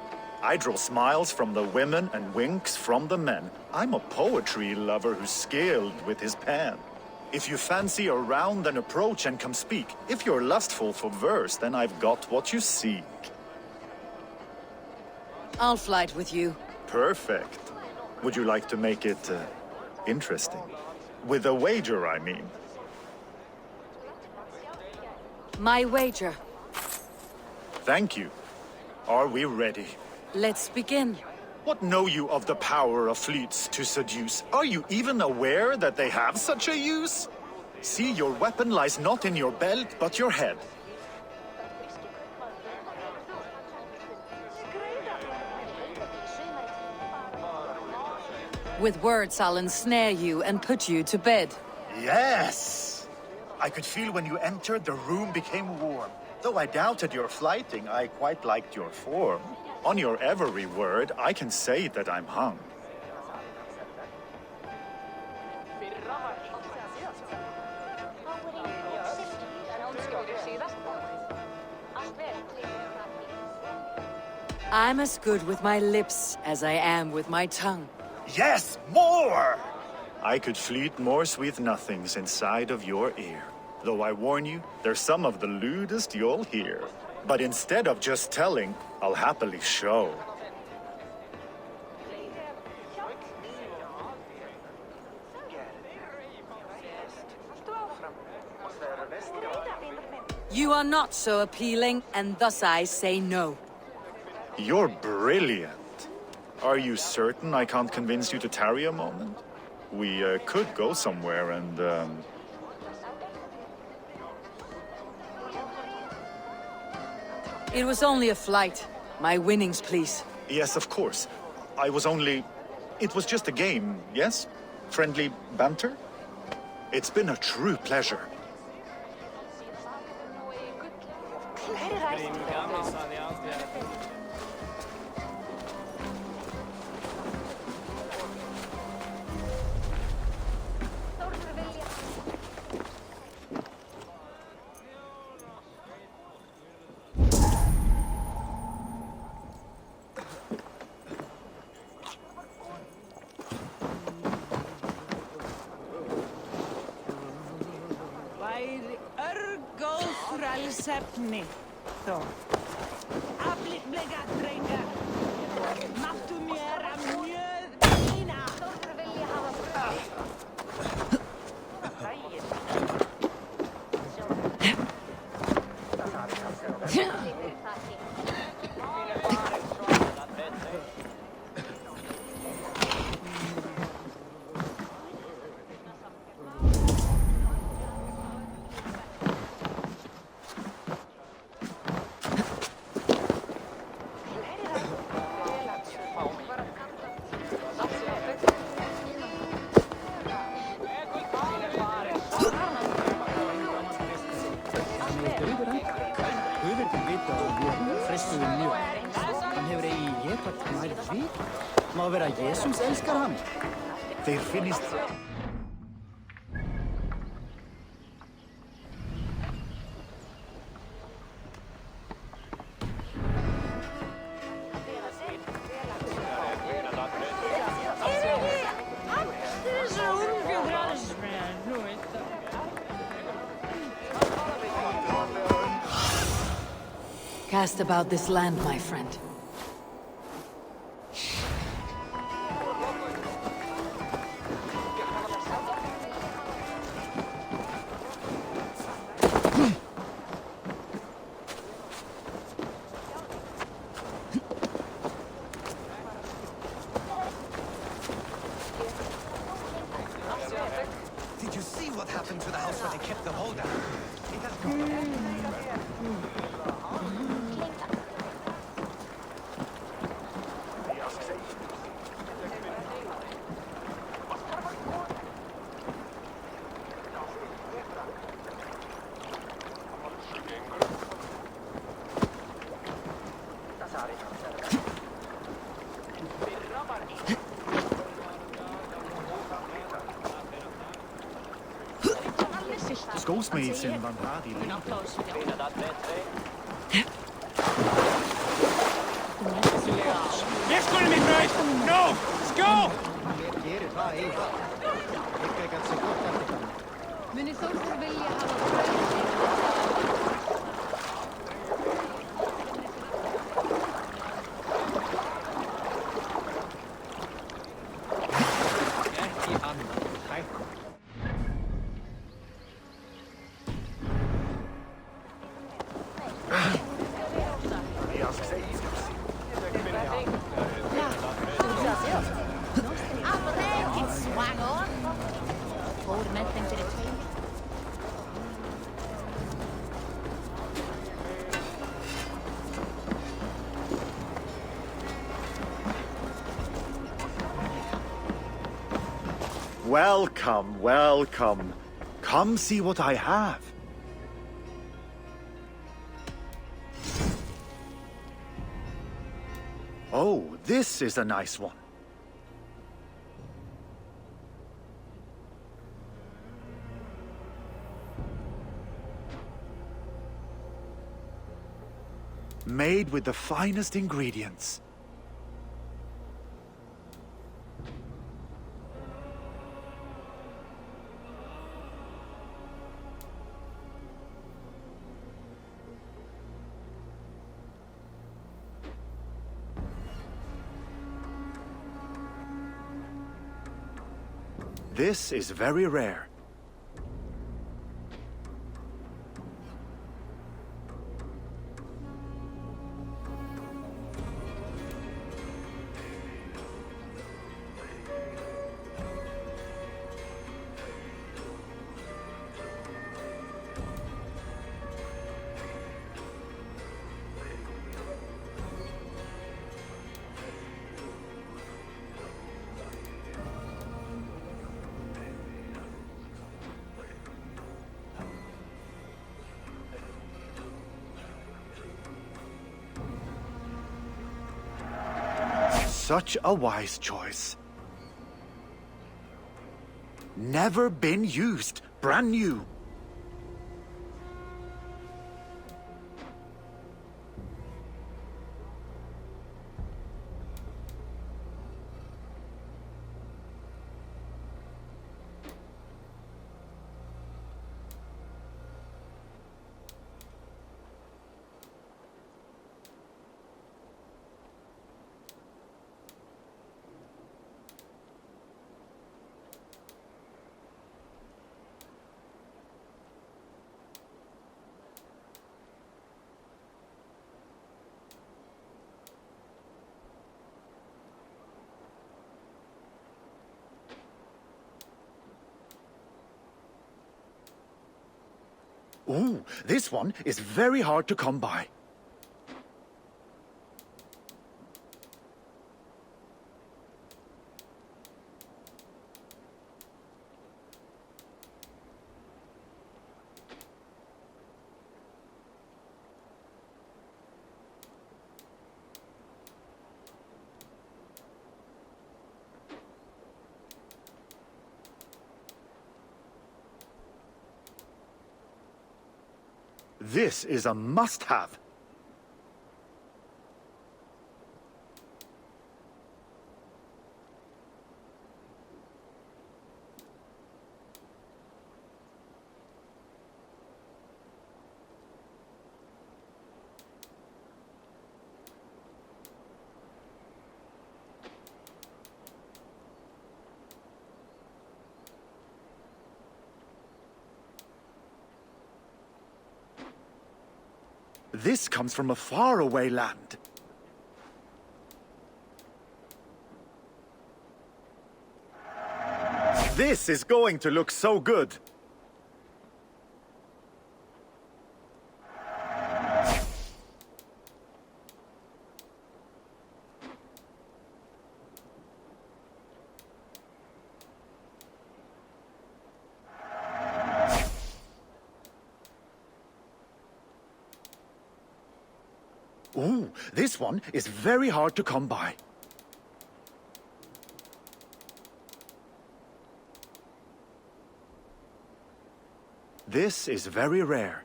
I draw smiles from the women and winks from the men. I'm a poetry lover who's skilled with his pen. If you fancy a round, then approach and come speak. If you're lustful for verse, then I've got what you seek. I'll flight with you. Perfect. Would you like to make it interesting? With a wager, I mean. My wager. Thank you. Are we ready? Let's begin. What know you of the power of fleets to seduce? Are you even aware that they have such a use? See, your weapon lies not in your belt, but your head. With words, I'll ensnare you and put you to bed. Yes! I could feel when you entered, the room became warm. Though I doubted your flighting, I quite liked your form. On your every word, I can say that I'm hung. I'm as good with my lips as I am with my tongue. Yes, more! I could fleet more sweet nothings inside of your ear. Though I warn you, they're some of the lewdest you'll hear. But instead of just telling, I'll happily show. You are not so appealing, and thus I say no. You're brilliant. Are you certain I can't convince you to tarry a moment? We could go somewhere and, It was only a flight. My winnings, please. Yes, of course. It was just a game, yes? Friendly banter? It's been a true pleasure. Sepni, þó. Aflit mega drengar. Máttu mér að mjög mína. Þórður vilja hafa Má vera að Jesús elskar hann. Þeir finnist... Cast about this land, my friend. housemaids in Vanhadi. Yes, good me, Bryce! No! Let's go! Minnesota vilja ha Welcome, welcome. Come see what I have. Oh, this is a nice one. Made with the finest ingredients. This is very rare. Such a wise choice. Never been used. Brand new. Ooh, this one is very hard to come by. This is a must-have. This comes from a faraway land. This is going to look so good. Ooh, this one is very hard to come by. This is very rare.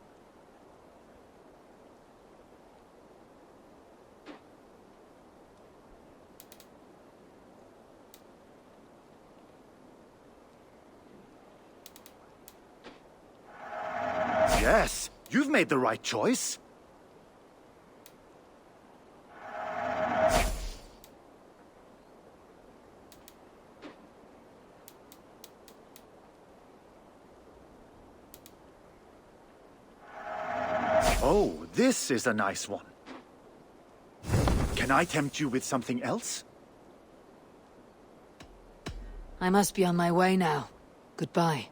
Yes, you've made the right choice. Oh, this is a nice one. Can I tempt you with something else? I must be on my way now. Goodbye.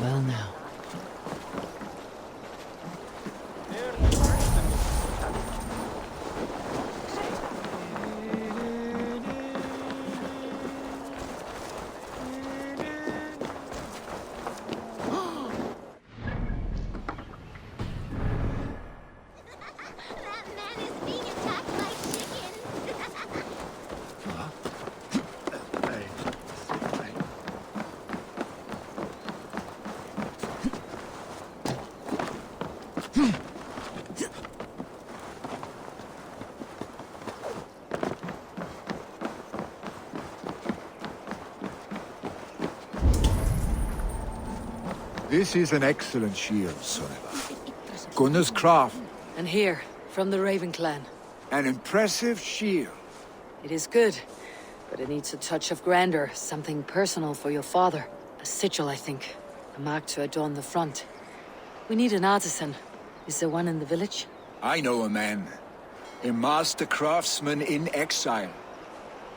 Well now. This is an excellent shield, Soneva. Gunnar's craft. And here, from the Raven clan. An impressive shield. It is good, but it needs a touch of grandeur, something personal for your father. A sigil, I think. A mark to adorn the front. We need an artisan. Is there one in the village? I know a man. A master craftsman in exile.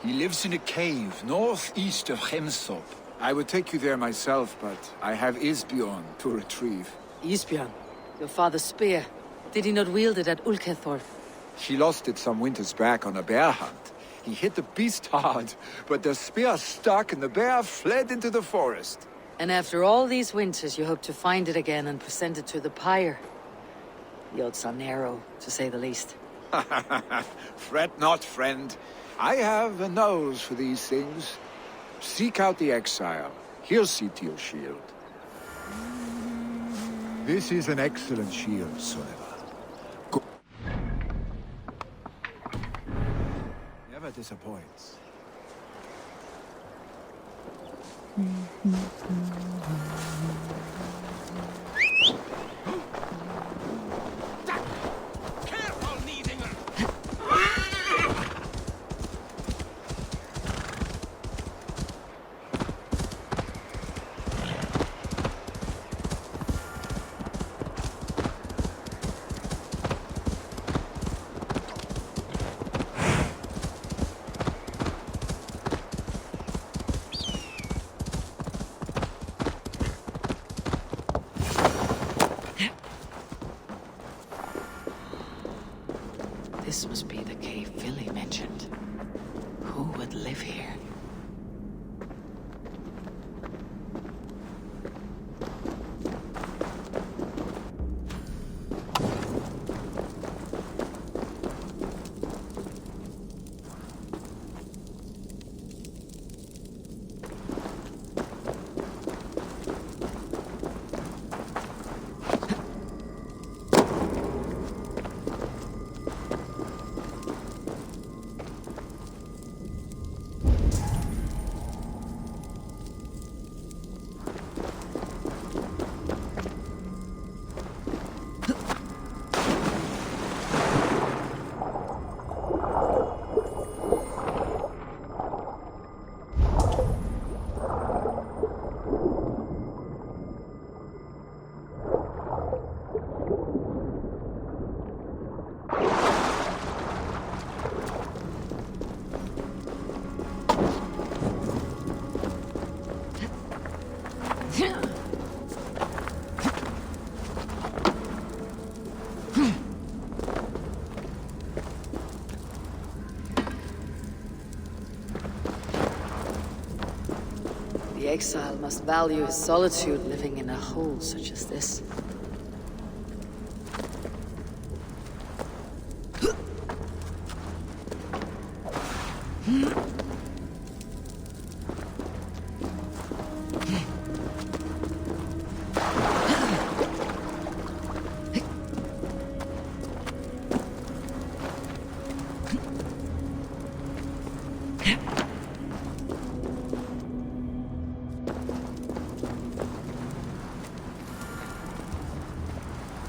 He lives in a cave northeast of Hemthorpe. I would take you there myself, but I have Isbjorn to retrieve. Isbjorn? Your father's spear. Did he not wield it at Ulkethorpe? She lost it some winters back on a bear hunt. He hit the beast hard, but the spear stuck and the bear fled into the forest. And after all these winters, you hope to find it again and present it to the pyre. The odds are narrow, to say the least. Fret not, friend. I have a nose for these things. Seek out the exile. He'll see to your shield. This is an excellent shield, Soneva. Never disappoints. The exile must value his solitude living in a hole such as this.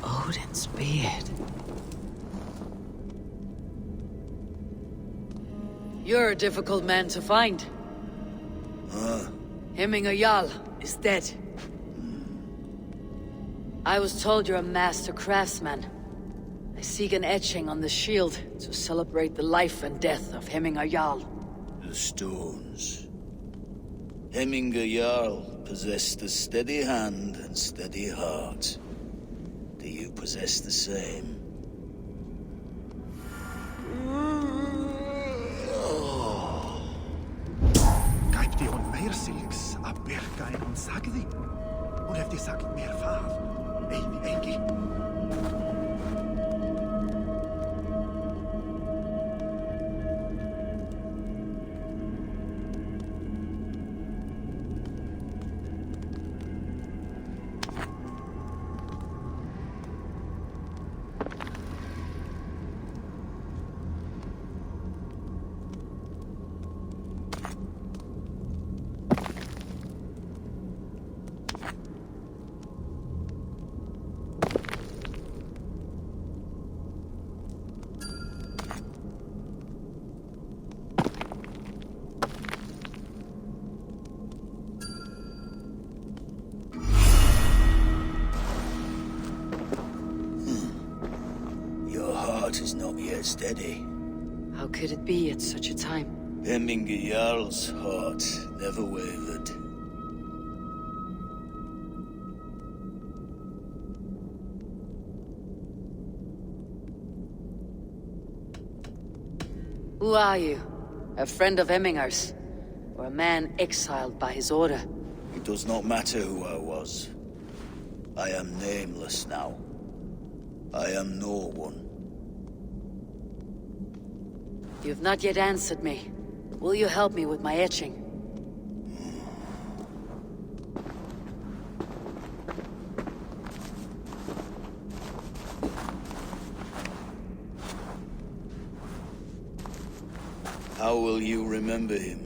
Odin's beard. You're a difficult man to find. Hemminger Jarl is dead. I was told you're a master craftsman. I seek an etching on the shield to celebrate the life and death of Hemminger Jarl. The stones. Hemminger Jarl possessed a steady hand and steady heart. Do you possess the same? Gæti hún meir silks að byrka en hún sagði? Hún hefði sagt mér það, eigi ekki. Is not yet steady. How could it be at such a time? Hemminger Jarl's heart never wavered. Who are you? A friend of Hemminger's? Or a man exiled by his order? It does not matter who I was. I am nameless now. I am no one. You've not yet answered me. Will you help me with my etching? How will you remember him?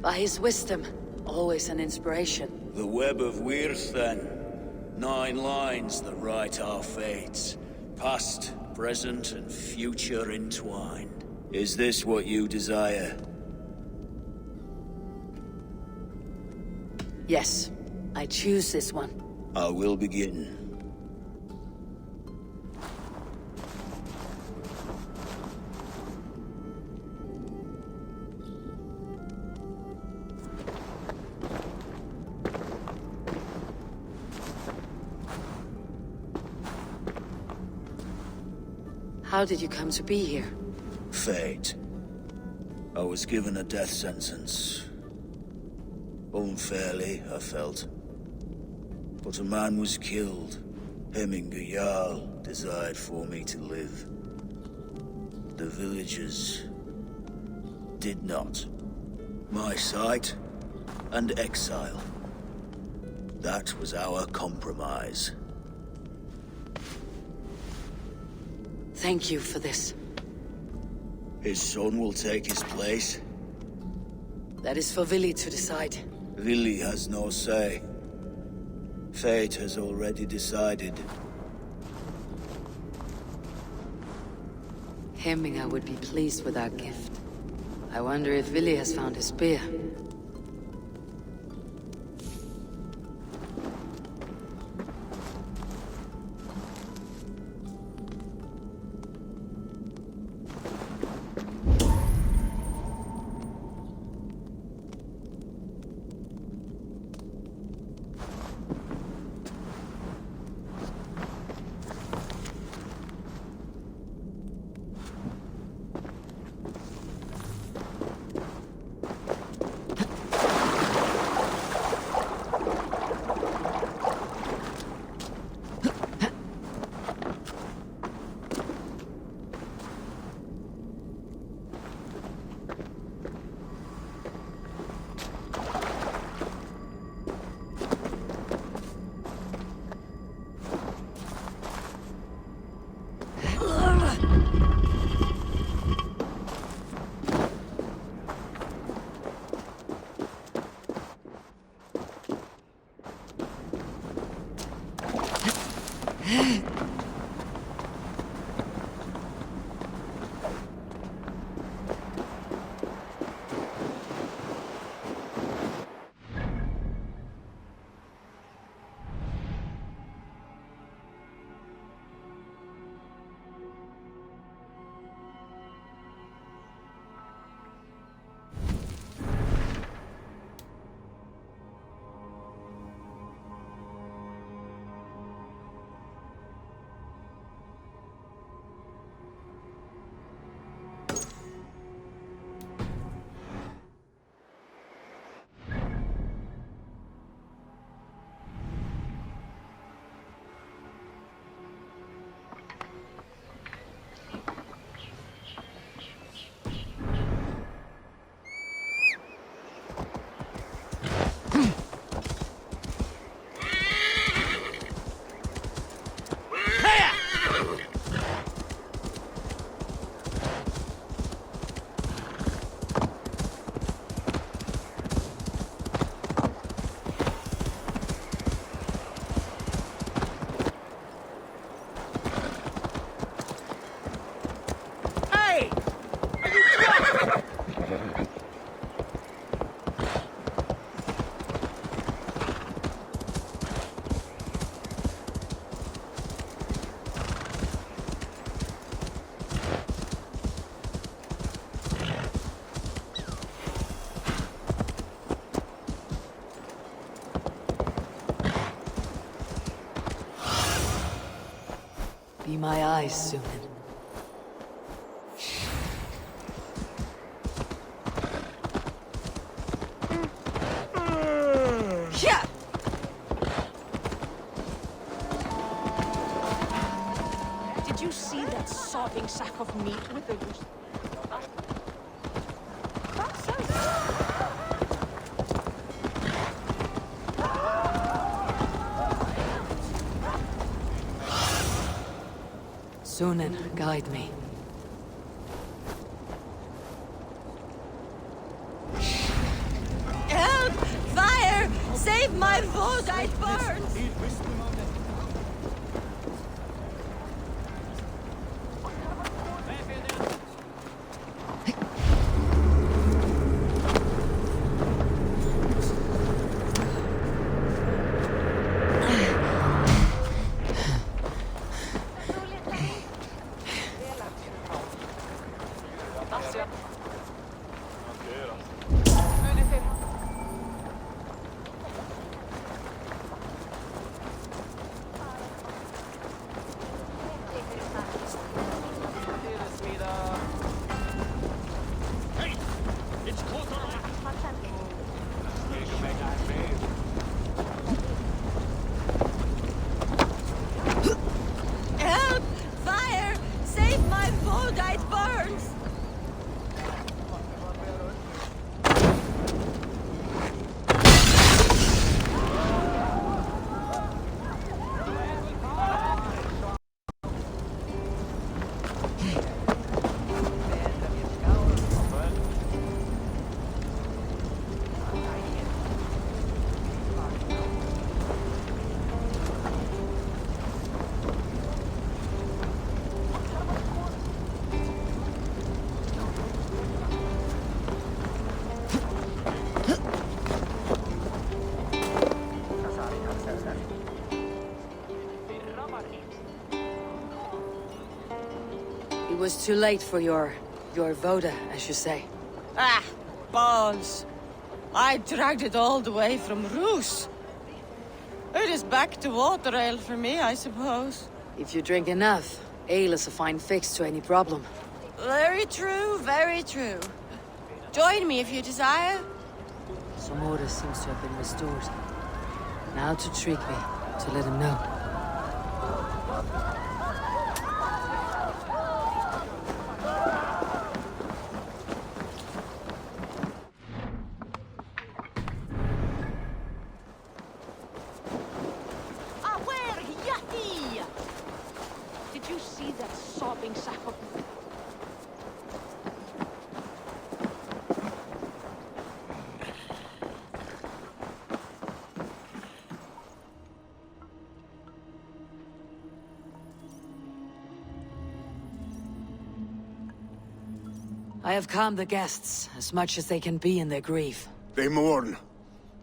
By his wisdom, always an inspiration. The web of Wirth, then. 9 lines that write our fates. Past, present, and future entwined. Is this what you desire? Yes, I choose this one. I will begin. How did you come to be here? Fate. I was given a death sentence. Unfairly, I felt. But a man was killed. Hemminger Jarl desired for me to live. The villagers did not. My sight and exile. That was our compromise. Thank you for this. His son will take his place. That is for Vili to decide. Vili has no say. Fate has already decided. Hemminger would be pleased with our gift. I wonder if Vili has found his spear. see my eyes soon. Yeah. Did you see that sobbing sack of meat with the loose? Sunan, guide me. Help! Fire! Save my vote! I burns! Help! Fire! Save my vote! It burns! It was too late for your voda, as you say. Ah, balls. I dragged it all the way from Roos. It is back to water ale for me, I suppose. If you drink enough, ale is a fine fix to any problem. Very true, very true. Join me if you desire. Some order seems to have been restored. Now to Trigby, to let him know. Did you see that sobbing sack of... I have calmed the guests, as much as they can be in their grief. They mourn.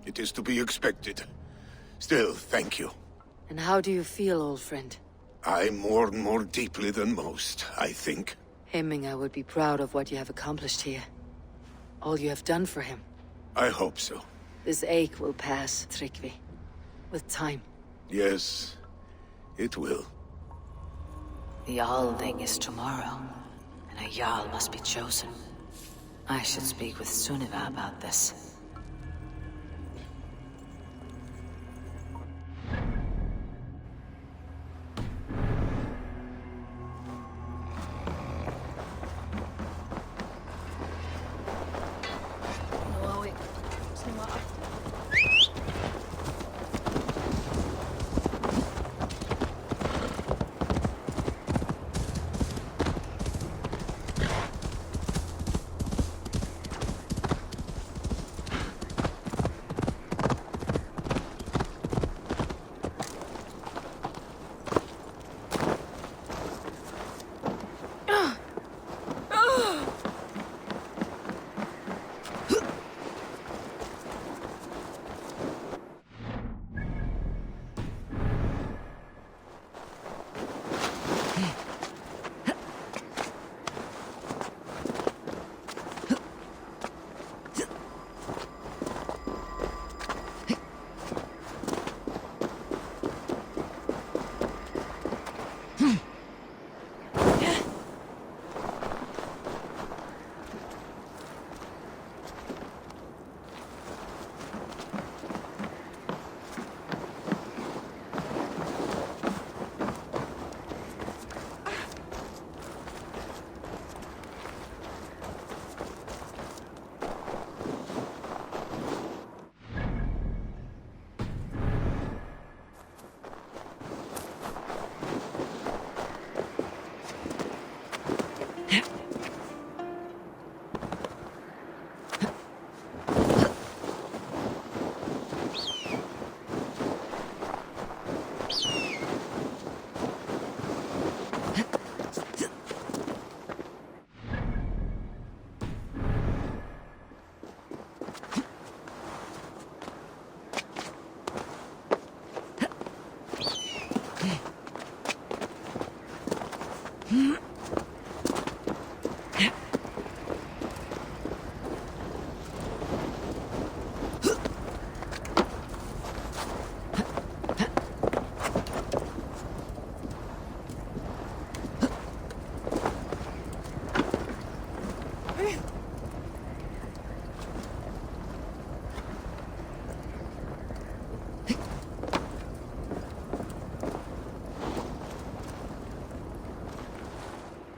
It is to be expected. Still, thank you. And how do you feel, old friend? I mourn more deeply than most, I think. Hemming, would be proud of what you have accomplished here. All you have done for him. I hope so. This ache will pass, Trygvi. With time. Yes, it will. The Althing is tomorrow, and a Jarl must be chosen. I should speak with Sunniva about this.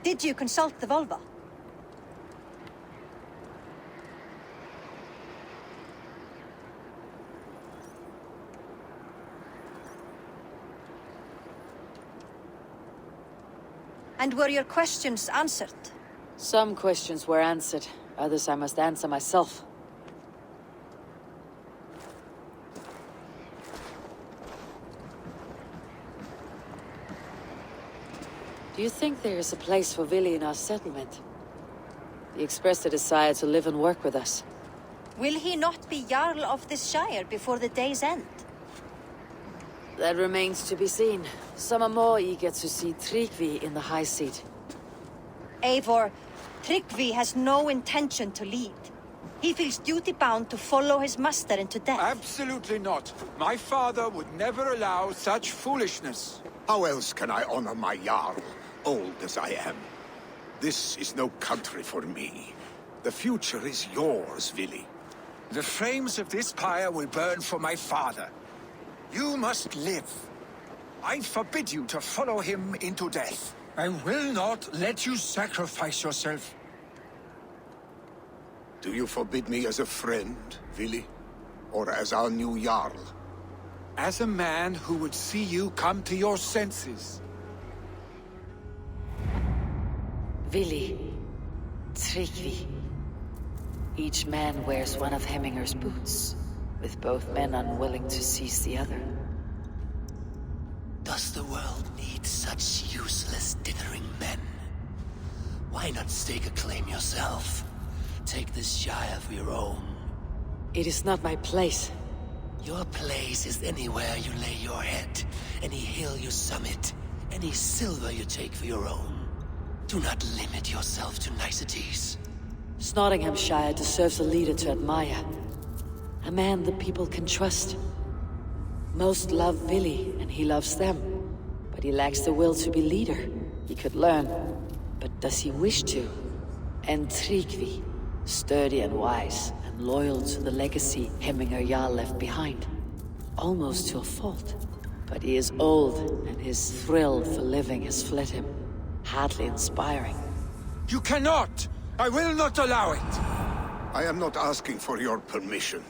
Did you consult the Volva? And were your questions answered? Some questions were answered. Others I must answer myself. Do you think there is a place for Vili in our settlement? He expressed a desire to live and work with us. Will he not be Jarl of this Shire before the day's end? That remains to be seen. Some are more eager to see Tryggvi in the high seat. Eivor, Tryggvi has no intention to lead. He feels duty-bound to follow his master into death. Absolutely not. My father would never allow such foolishness. How else can I honor my Jarl, old as I am? This is no country for me. The future is yours, Vili. The flames of this pyre will burn for my father. You must live. I forbid you to follow him into death. I will not let you sacrifice yourself. Do you forbid me as a friend, Vili? Or as our new Jarl? As a man who would see you come to your senses. Vili. Tryggvi. Each man wears one of Hemminger's boots, with both men unwilling to seize the other. Does the world need such useless, dithering men? Why not stake a claim yourself? Take this Shire for your own. It is not my place. Your place is anywhere you lay your head, any hill you summit, any silver you take for your own. Do not limit yourself to niceties. Nottinghamshire deserves a leader to admire. A man the people can trust. Most love Vili, and he loves them. But he lacks the will to be leader. He could learn, but does he wish to? And Tryggvi, sturdy and wise, and loyal to the legacy Hemminger Jarl left behind. Almost to a fault. But he is old, and his thrill for living has fled him. Hardly inspiring. You cannot! I will not allow it! I am not asking for your permission.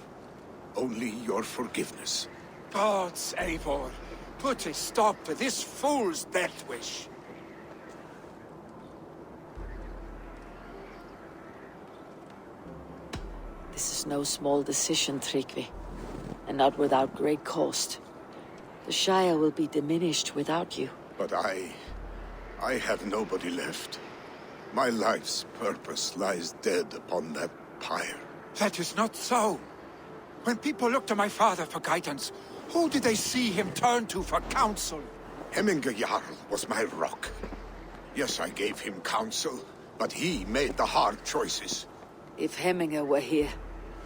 Only your forgiveness. Gods, Eivor, put a stop to this fool's death wish. This is no small decision, Tryggvi. And not without great cost. The Shire will be diminished without you. But I have nobody left. My life's purpose lies dead upon that pyre. That is not so. When people look to my father for guidance, who did they see him turn to for counsel? Hemminger Jarl was my rock. Yes, I gave him counsel, but he made the hard choices. If Hemminger were here,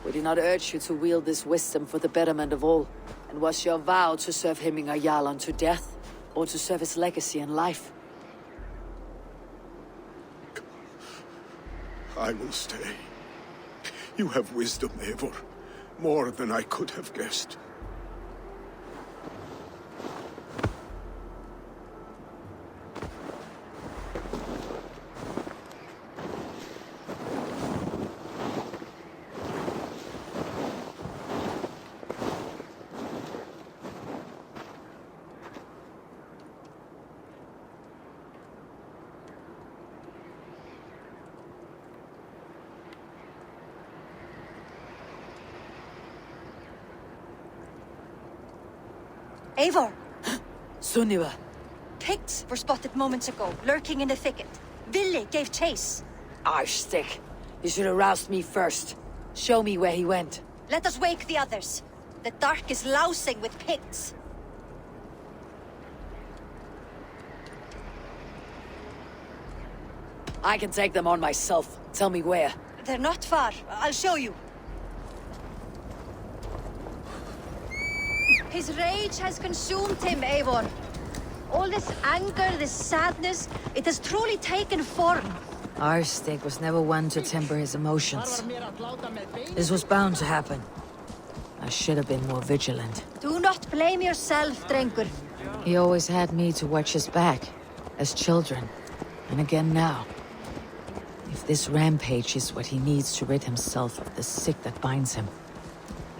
would he not urge you to wield this wisdom for the betterment of all? And was your vow to serve Hemminger Jarl unto death, or to serve his legacy in life? I will stay. You have wisdom, Eivor. More than I could have guessed. Eivor! Sunniva! Picts were spotted moments ago, lurking in the thicket. Vili gave chase. Arshstick! You should have roused me first. Show me where he went. Let us wake the others. The dark is lousing with Picts. I can take them on myself. Tell me where. They're not far. I'll show you. His rage has consumed him, Eivor. All this anger, this sadness, it has truly taken form. Arstig was never one to temper his emotions. This was bound to happen. I should have been more vigilant. Do not blame yourself, Drengur. He always had me to watch his back, as children, and again now. If this rampage is what he needs to rid himself of the sick that binds him,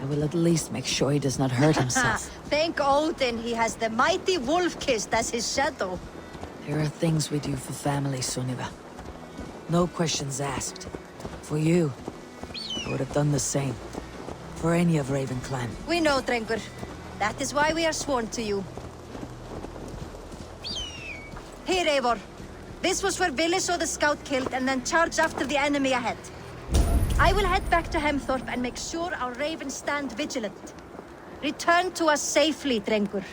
I will at least make sure he does not hurt himself. Thank Odin he has the mighty Wolf-Kissed as his shadow. There are things we do for family, Sunniva. No questions asked. For you, I would have done the same. For any of Raven Clan. We know, Drengur. That is why we are sworn to you. Here, Eivor. This was where Vili saw the scout killed and then charged after the enemy ahead. I will head back to Hemthorpe and make sure our ravens stand vigilant. Return to us safely, Drengur.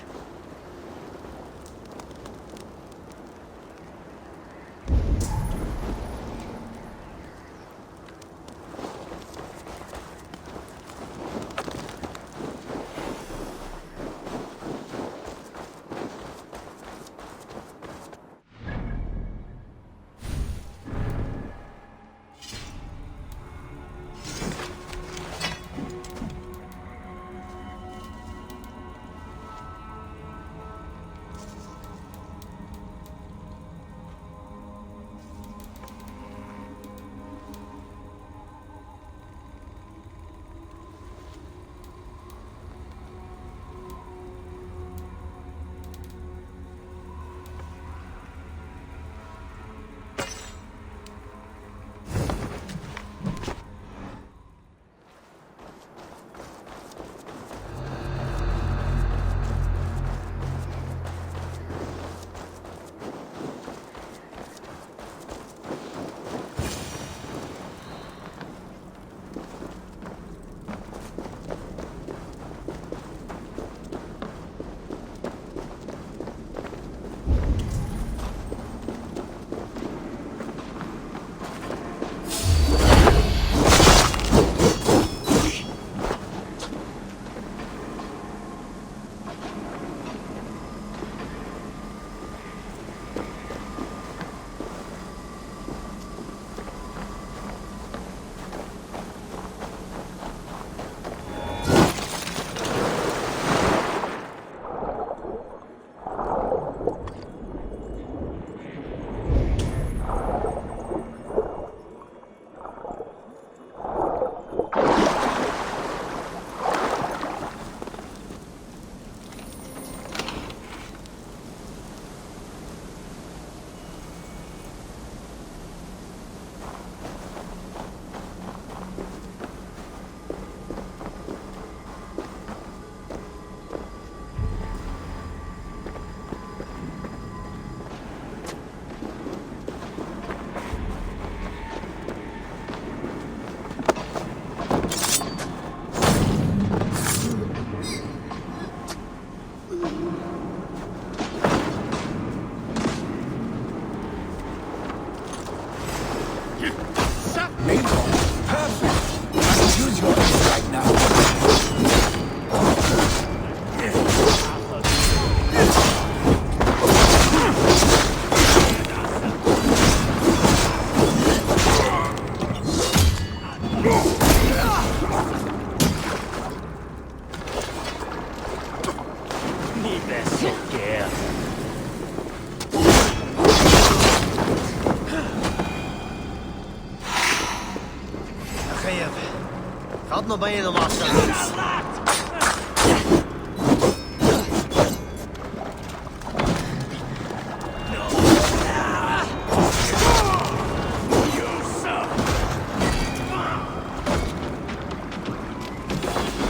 Gaat nog bij je de master.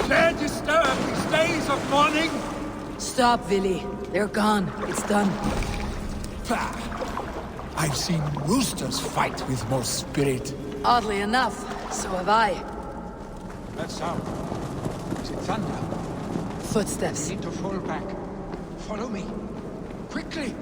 Dare disturb these days of mourning? Stop, Vili. They're gone. It's done. Bah. I've seen roosters fight with more spirit. Oddly enough, so have I. That sound. Is it thunder? Footsteps. Need to fall back. Follow me. Quickly!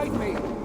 beside me.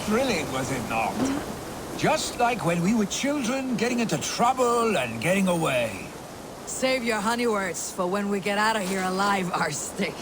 Thrilling, was it not? Just like when we were children, getting into trouble and getting away. Save your honey words for when we get out of here alive, Arstick.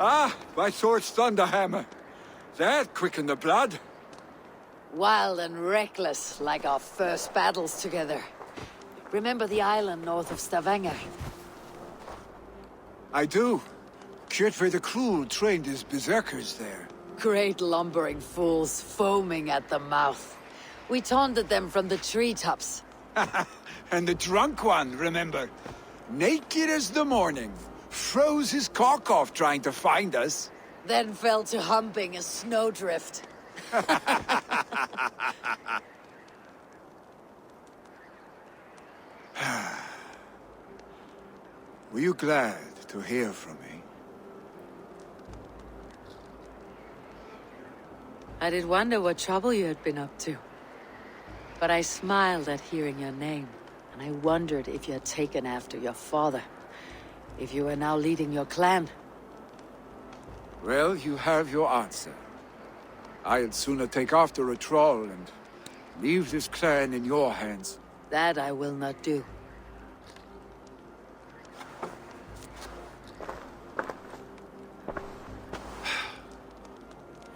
Ah, by Thor's thunderhammer. That quickened the blood. Wild and reckless, like our first battles together. Remember the island north of Stavanger? I do. Kjotve the Cruel trained his berserkers there. Great lumbering fools, foaming at the mouth. We taunted them from the treetops. And the drunk one, remember? Naked as the morning. Froze his cock off trying to find us. Then fell to humping a snowdrift. Were you glad to hear from me? I did wonder what trouble you had been up to. But I smiled at hearing your name, and I wondered if you had taken after your father. If you were now leading your clan. Well, you have your answer. I'd sooner take after a troll and leave this clan in your hands. That I will not do.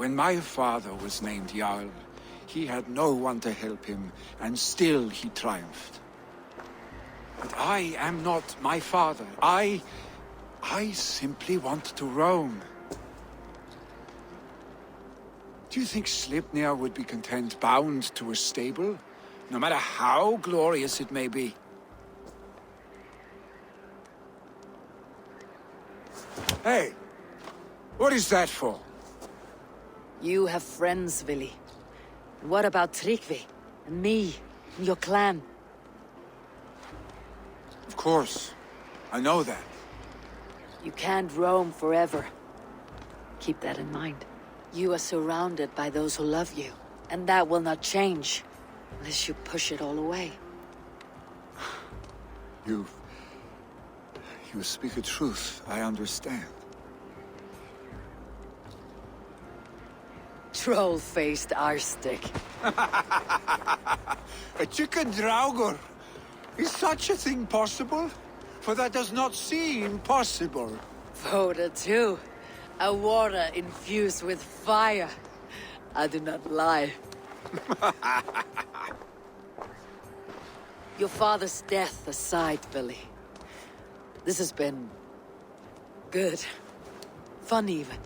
When my father was named Jarl, he had no one to help him, and still he triumphed. But I am not my father. I simply want to roam. Do you think Sleipnir would be content bound to a stable, no matter how glorious it may be? Hey! What is that for? You have friends, Vili. What about Tryggvi? And me? And your clan? Of course. I know that. You can't roam forever. Keep that in mind. You are surrounded by those who love you. And that will not change, unless you push it all away. You speak the truth. I understand. Troll-faced arstick. A chicken draugr? Is such a thing possible? For that does not seem possible. Voda too. A water infused with fire. I do not lie. Your father's death aside, Billy. This has been... good. Fun even.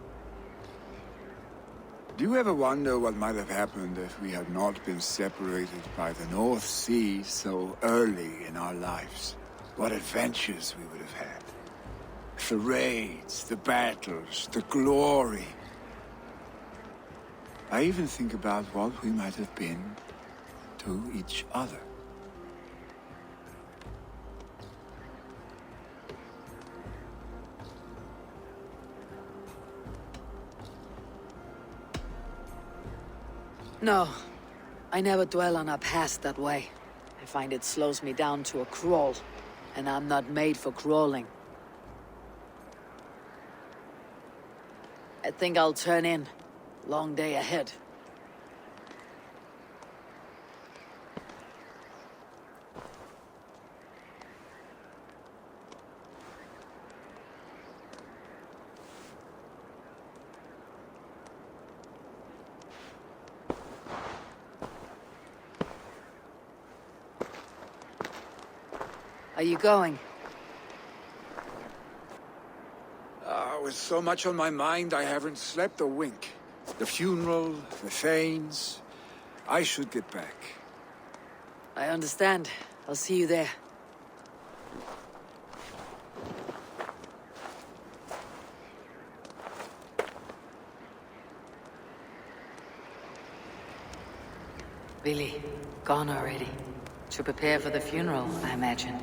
Do you ever wonder what might have happened if we had not been separated by the North Sea so early in our lives? What adventures we would have had. The raids, the battles, the glory. I even think about what we might have been to each other. No, I never dwell on our past that way. I find it slows me down to a crawl, and I'm not made for crawling. I think I'll turn in. Long day ahead. Are you going? With so much on my mind, I haven't slept a wink. The funeral, the Thanes. I should get back. I understand. I'll see you there. Billy, gone already. To prepare for the funeral, I imagine.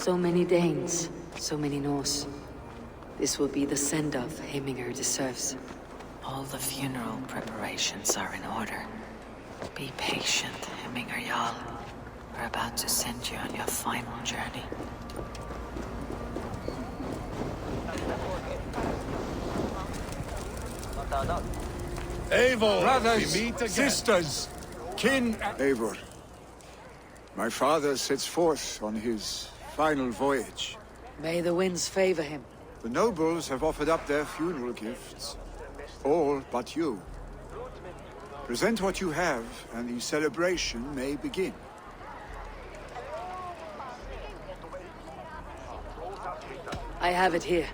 So many Danes, so many Norse. This will be the send-off Hemminger deserves. All the funeral preparations are in order. Be patient, Hemminger Jarl. We're about to send you on your final journey. Eivor, brothers, sisters, kin. Eivor, my father sets forth on his final voyage. May the winds favor him. The nobles have offered up their funeral gifts. All but you. Present what you have, and the celebration may begin. I have it here.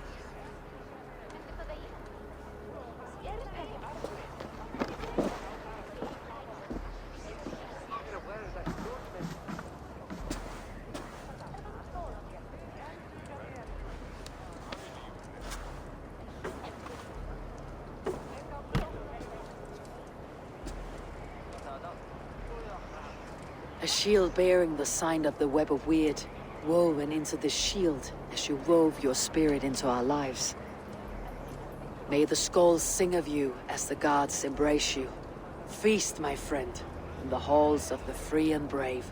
A shield bearing the sign of the Web of Weird, woven into the shield as you wove your spirit into our lives. May the skulls sing of you as the gods embrace you. Feast, my friend, in the halls of the free and brave.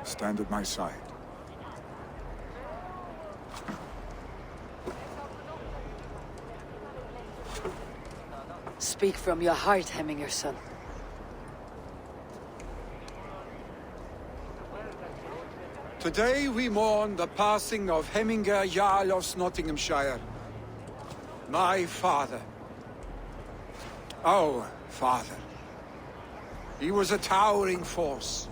Stand at my side. Speak from your heart, Hemminger, son. Today we mourn the passing of Hemminger Jarl of Nottinghamshire. My father. Our father. He was a towering force.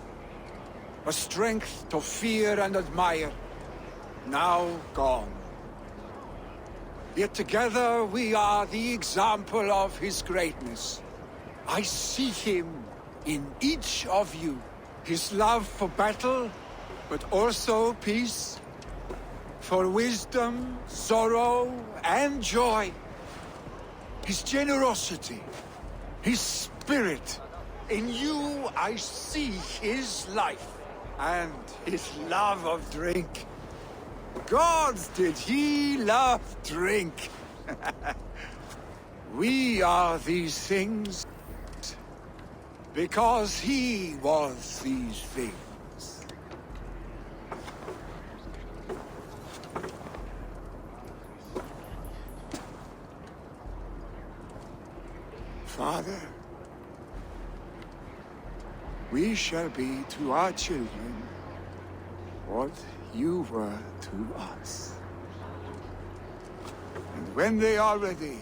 A strength to fear and admire. Now gone. Yet together we are the example of his greatness. I see him in each of you. His love for battle, but also peace. For wisdom, sorrow, and joy. His generosity, his spirit. In you I see his life, and his love of drink. Gods, did he love drink! We are these things because he was these things. Father, we shall be to our children what you were to us. And when they are ready,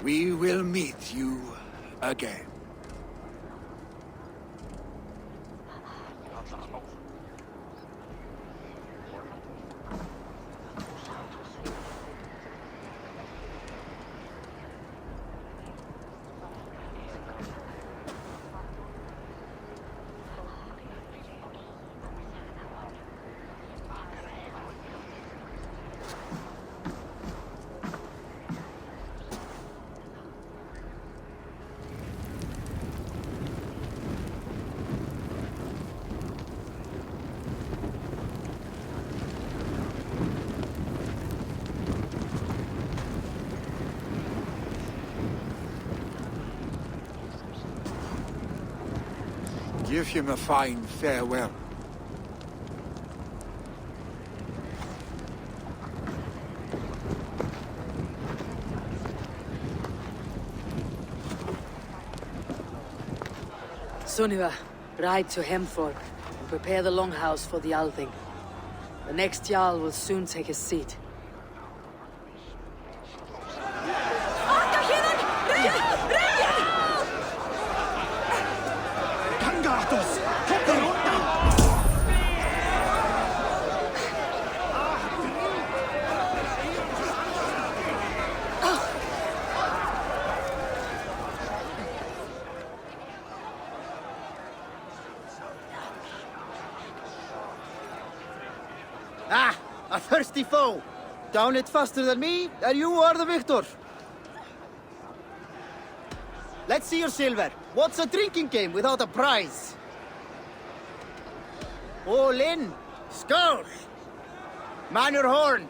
we will meet you again. Give him a fine farewell. Sunniva, ride to Hemthorpe and prepare the longhouse for the Althing. The next Jarl will soon take his seat. Ah, a thirsty foe! Down it faster than me, and you are the victor! Let's see your silver. What's a drinking game without a prize? All in. Skull. Man your horn.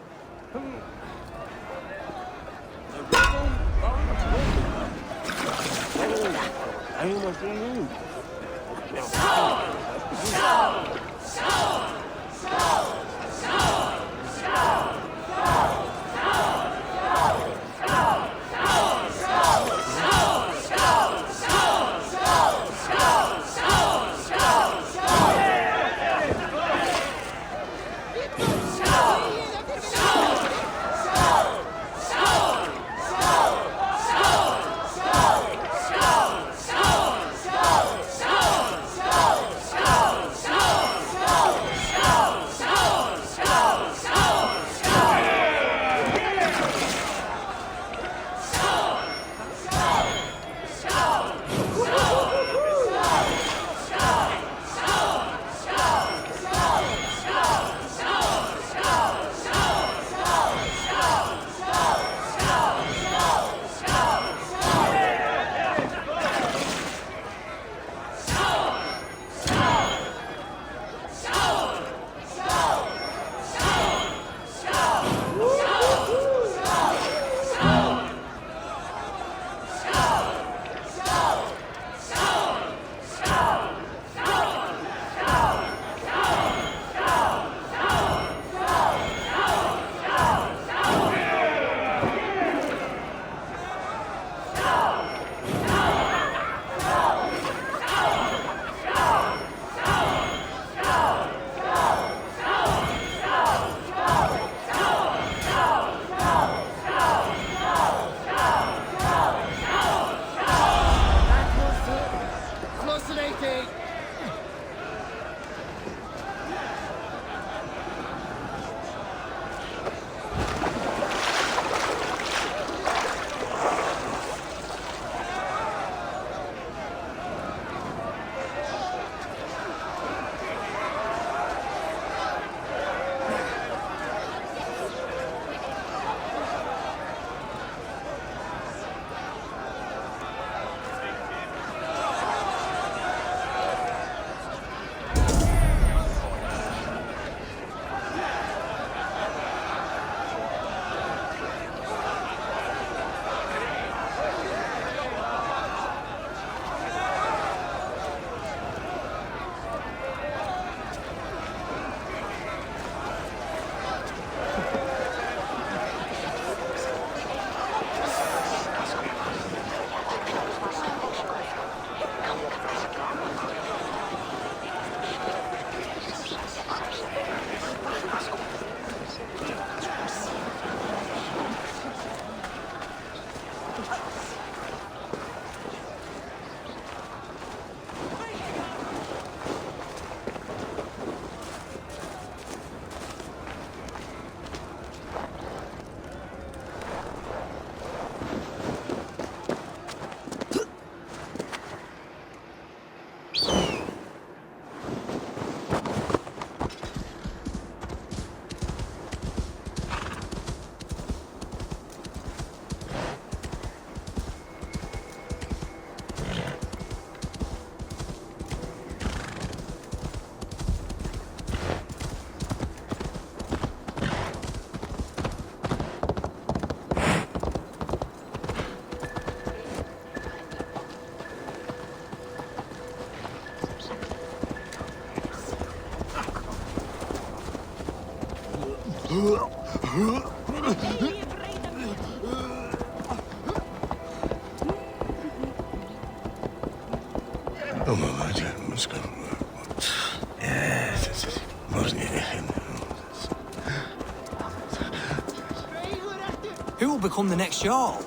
Who will become the next Jarl?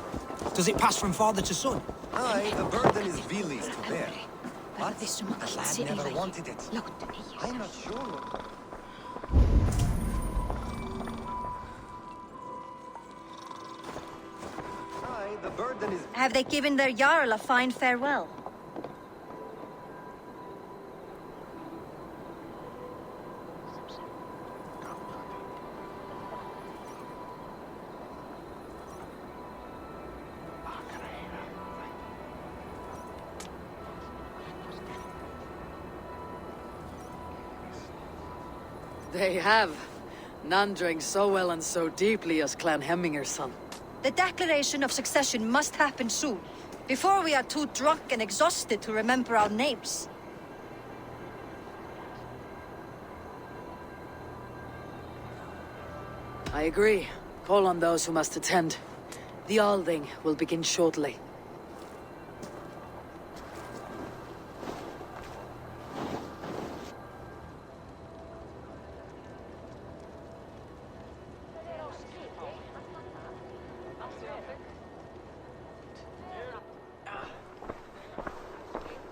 Does it pass from father to son? Aye, the burden is Vili's to bear. But the lad never wanted it. I'm not sure. Aye, the burden is... Have they given their Jarl a fine farewell? They have. None drank so well and so deeply as Clan Hemminger's son. The declaration of succession must happen soon, before we are too drunk and exhausted to remember our names. I agree. Call on those who must attend. The Alding will begin shortly.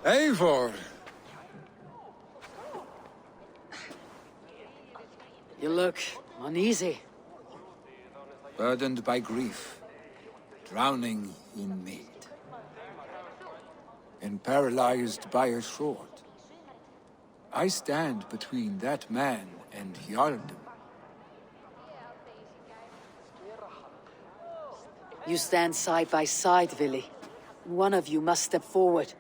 Eivor! You look uneasy. Burdened by grief, drowning in mead, and paralyzed by a sword. I stand between that man and Jarldom. You stand side by side, Vili. One of you must step forward.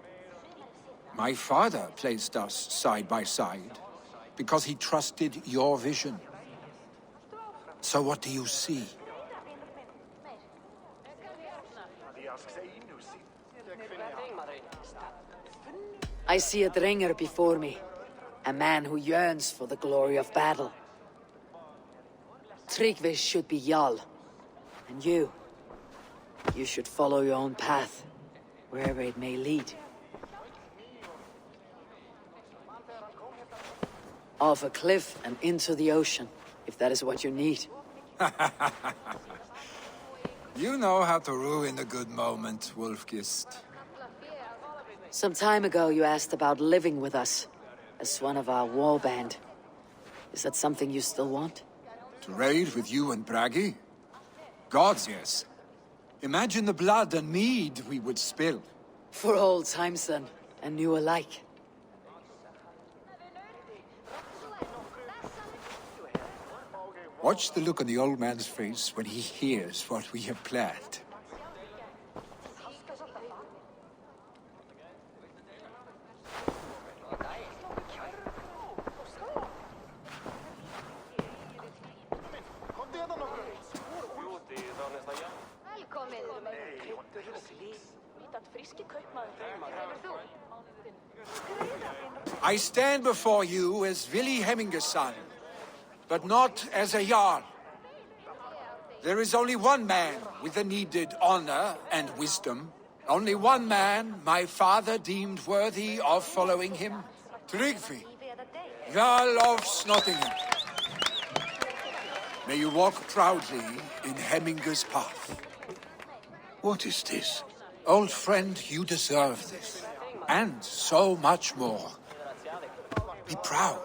My father placed us side by side because he trusted your vision. So what do you see? I see a Dringer before me. A man who yearns for the glory of battle. Tryggvi should be Jarl. And you should follow your own path, wherever it may lead. Off a cliff and into the ocean, if that is what you need. You know how to ruin a good moment, Wolfgist. Some time ago you asked about living with us, as one of our war band. Is that something you still want? To raid with you and Bragi? Gods, yes. Imagine the blood and mead we would spill. For old times then, and new alike. Watch the look on the old man's face when he hears what we have planned. I stand before you as Vili Hemminger's son, but not as a Jarl. There is only one man with the needed honor and wisdom. Only one man my father deemed worthy of following him. Tryggvi, Jarl of Snottingham. May you walk proudly in Hemminger's path. What is this? Old friend, you deserve this. And so much more. Be proud.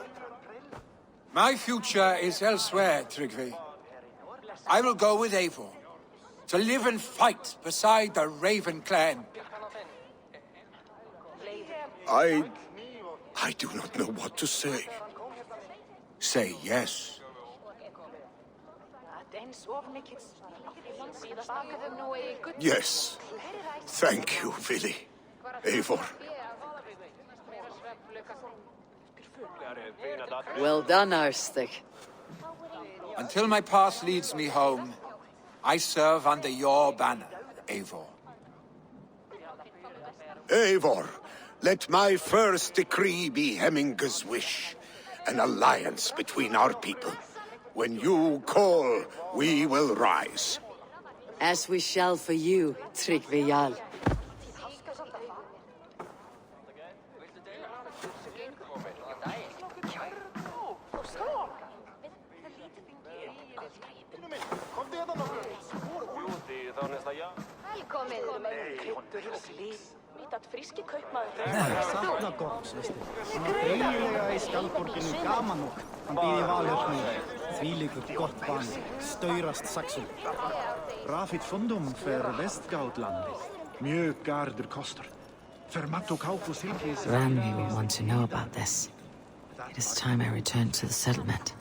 My future is elsewhere, Tryggvi. I will go with Eivor, to live and fight beside the Raven clan. I do not know what to say. Say yes. Yes. Thank you, Vili. Eivor. Well done, Arstig. Until my path leads me home, I serve under your banner, Eivor. Eivor, let my first decree be Hemminger's wish. An alliance between our people. When you call, we will rise. As we shall for you, Tryggvi Jarl. Hann var greinilega í skjaldborginu Gamanok. Hann býð í Valhöllnum. Þvílíkur gott band, staurast saxum. Rafið fundum fer Vestgátlandið. Mjög garður kostur. Fer Matto Kaupu Silkis. Ranvi will want to know about this. It is time I returned to the settlement.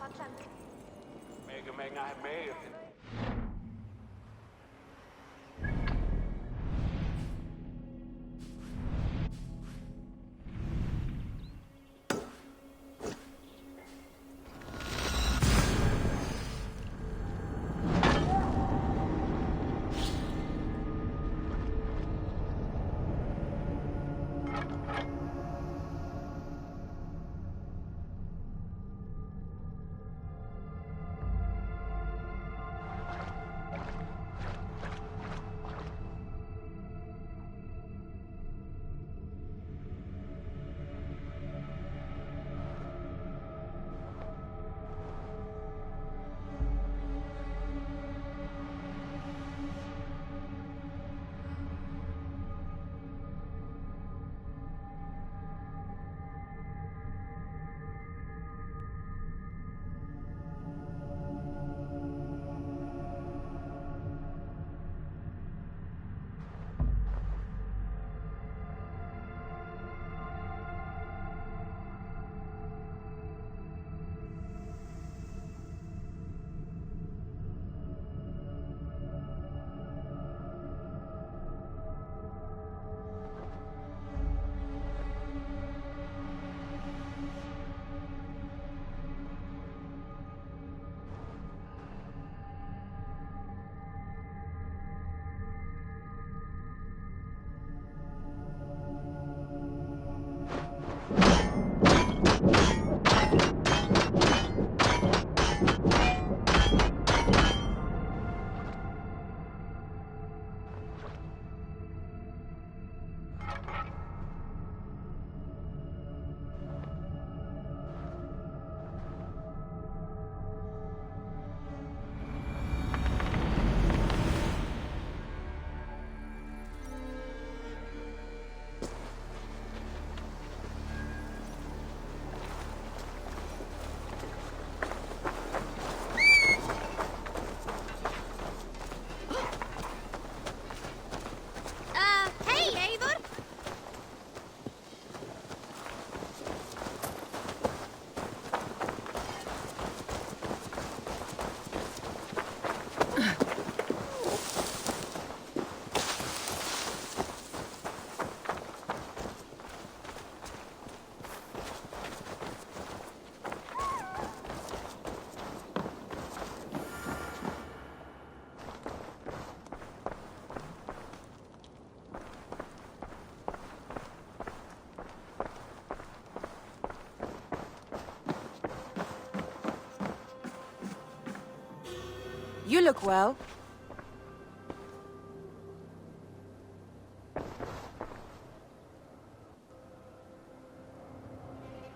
You look well.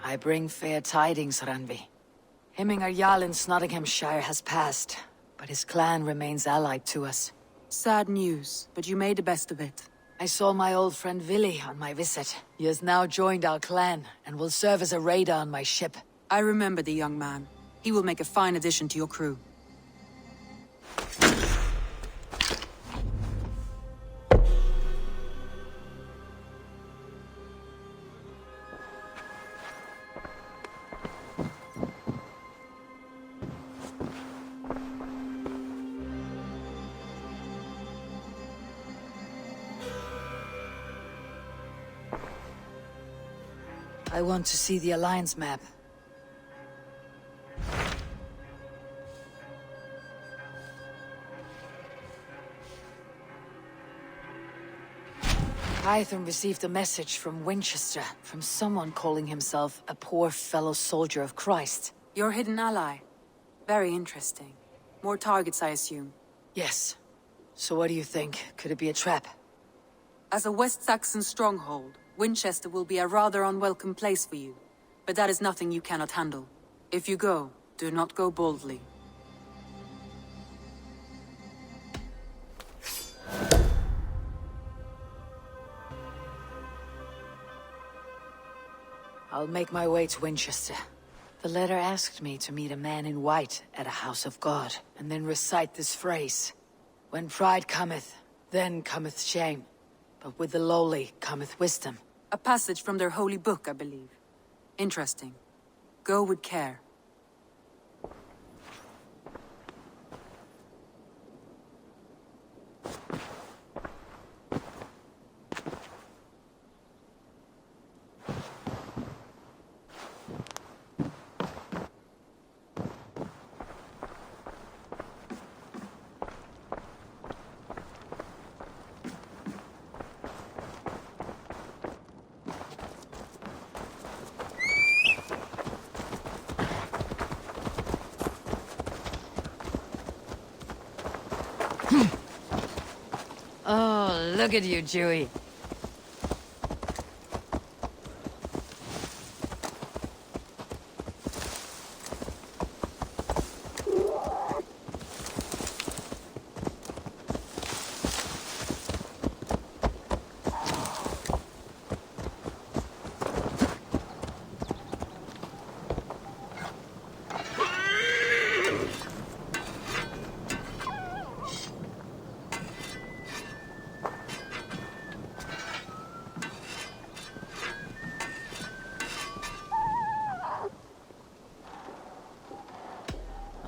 I bring fair tidings, Randvi. Hemminger Jarl in Nottinghamshire has passed, but his clan remains allied to us. Sad news, but you made the best of it. I saw my old friend Vili on my visit. He has now joined our clan, and will serve as a raider on my ship. I remember the young man. He will make a fine addition to your crew. I want to see the Alliance map. Hytham received a message from Winchester, from someone calling himself a poor fellow soldier of Christ. Your hidden ally. Very interesting. More targets, I assume. Yes. So what do you think? Could it be a trap? As a West Saxon stronghold, Winchester will be a rather unwelcome place for you. But that is nothing you cannot handle. If you go, do not go boldly. I'll make my way to Winchester. The letter asked me to meet a man in white at a house of God, and then recite this phrase. When pride cometh, then cometh shame. But with the lowly cometh wisdom. A passage from their holy book, I believe. Interesting. Go with care. Oh, look at you, Dewey.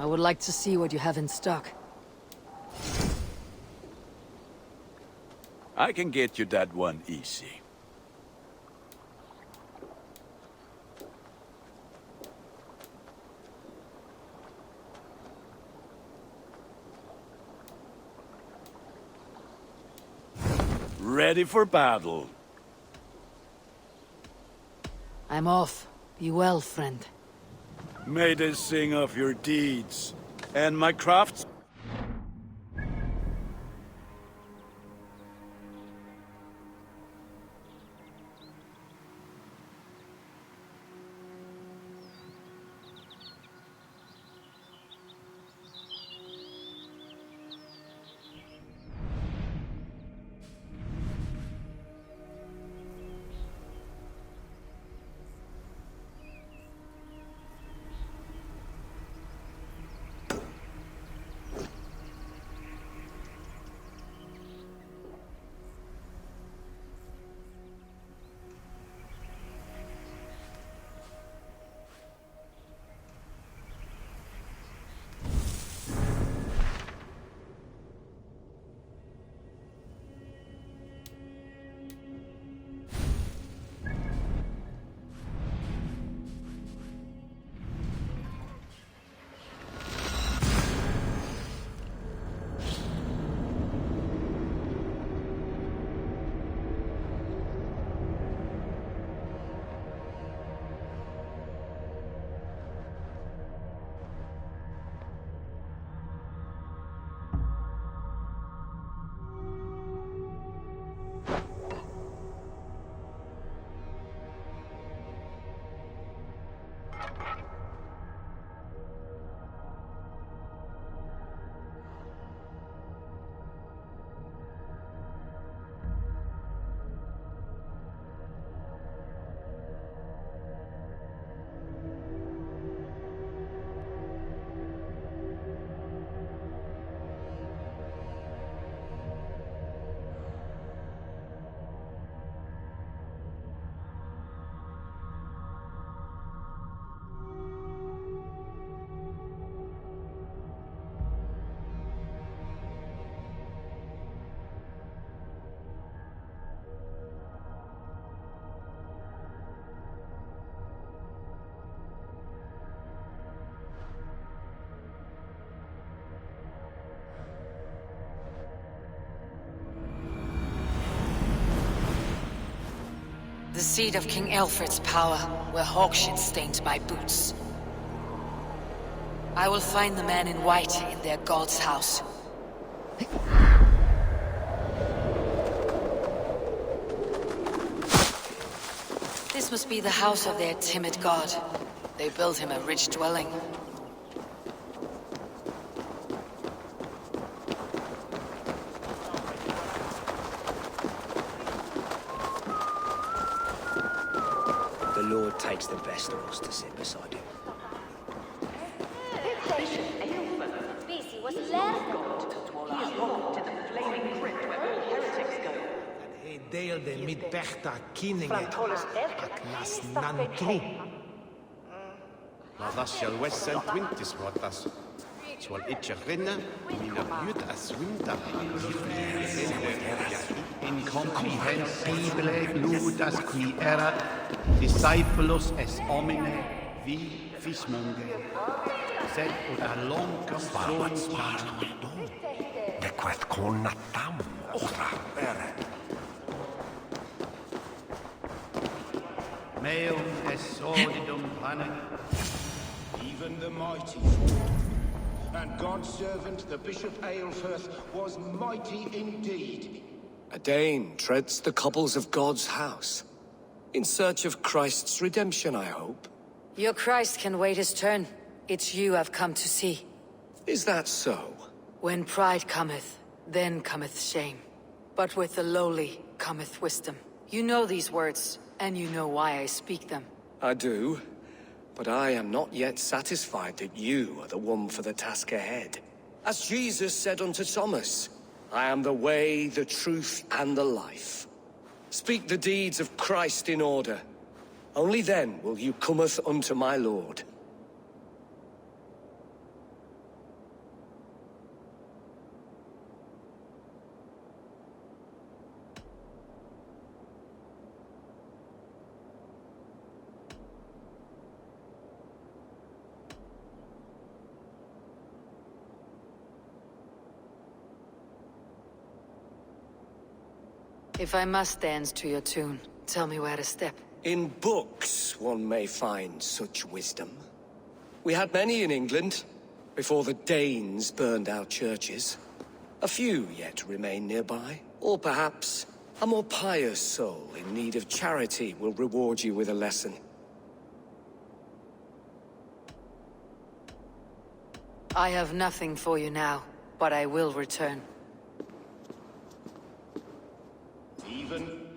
I would like to see what you have in stock. I can get you that one easy. Ready for battle. I'm off. Be well, friend. May they sing of your deeds, and my crafts. The seat of King Alfred's power, where hawkshit stained my boots. I will find the man in white in their god's house. This must be the house of their timid god. They built him a rich dwelling. The Lord takes the best of us to sit beside him. Deel de midbechta kinninget ak nas nan tru. Ladas shall wessel twintis rotas. Swal itche rinne, mina jut as winter. Incomprehensible ludas qui erat discipulus es homine vi fismunge. Sed ut a longa spalus De quath connatam ora vere. meum es sordidum pane. Even the mighty fall. And God's servant, the Bishop Aelfirth, was mighty indeed. A Dane treads the cobbles of God's house. In search of Christ's redemption, I hope. Your Christ can wait his turn. It's you I've come to see. Is that so? When pride cometh, then cometh shame. But with the lowly cometh wisdom. You know these words, and you know why I speak them. I do. But I am not yet satisfied that you are the one for the task ahead. As Jesus said unto Thomas, I am the way, the truth, and the life. Speak the deeds of Christ in order. Only then will you cometh unto my Lord. If I must dance to your tune, tell me where to step. In books one may find such wisdom. We had many in England, before the Danes burned our churches. A few yet remain nearby. Or perhaps a more pious soul in need of charity will reward you with a lesson. I have nothing for you now, but I will return. Even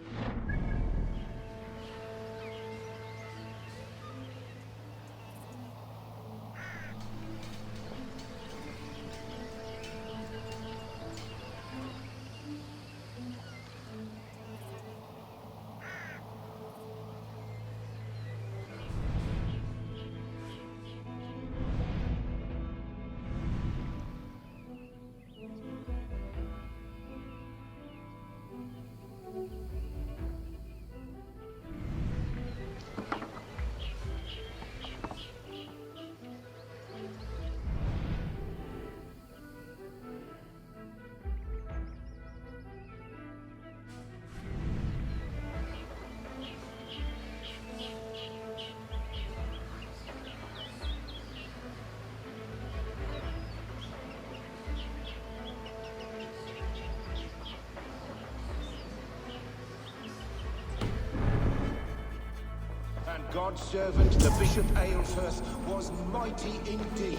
God's servant, the Bishop Aelfirth, was mighty indeed.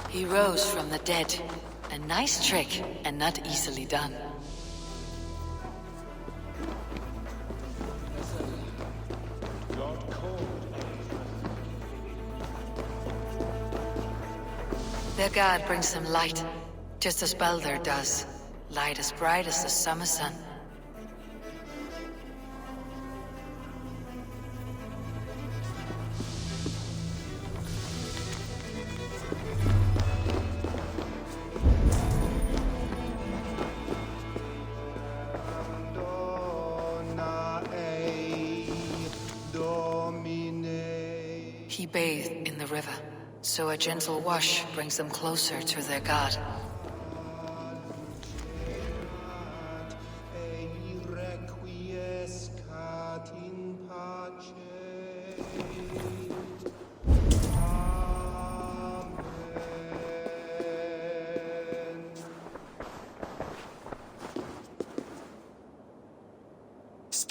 He rose from the dead. A nice trick, and not easily done. God called. Their god brings them light, just as Baldur does. Light as bright as the summer sun. He bathed in the river, so a gentle wash brings them closer to their god.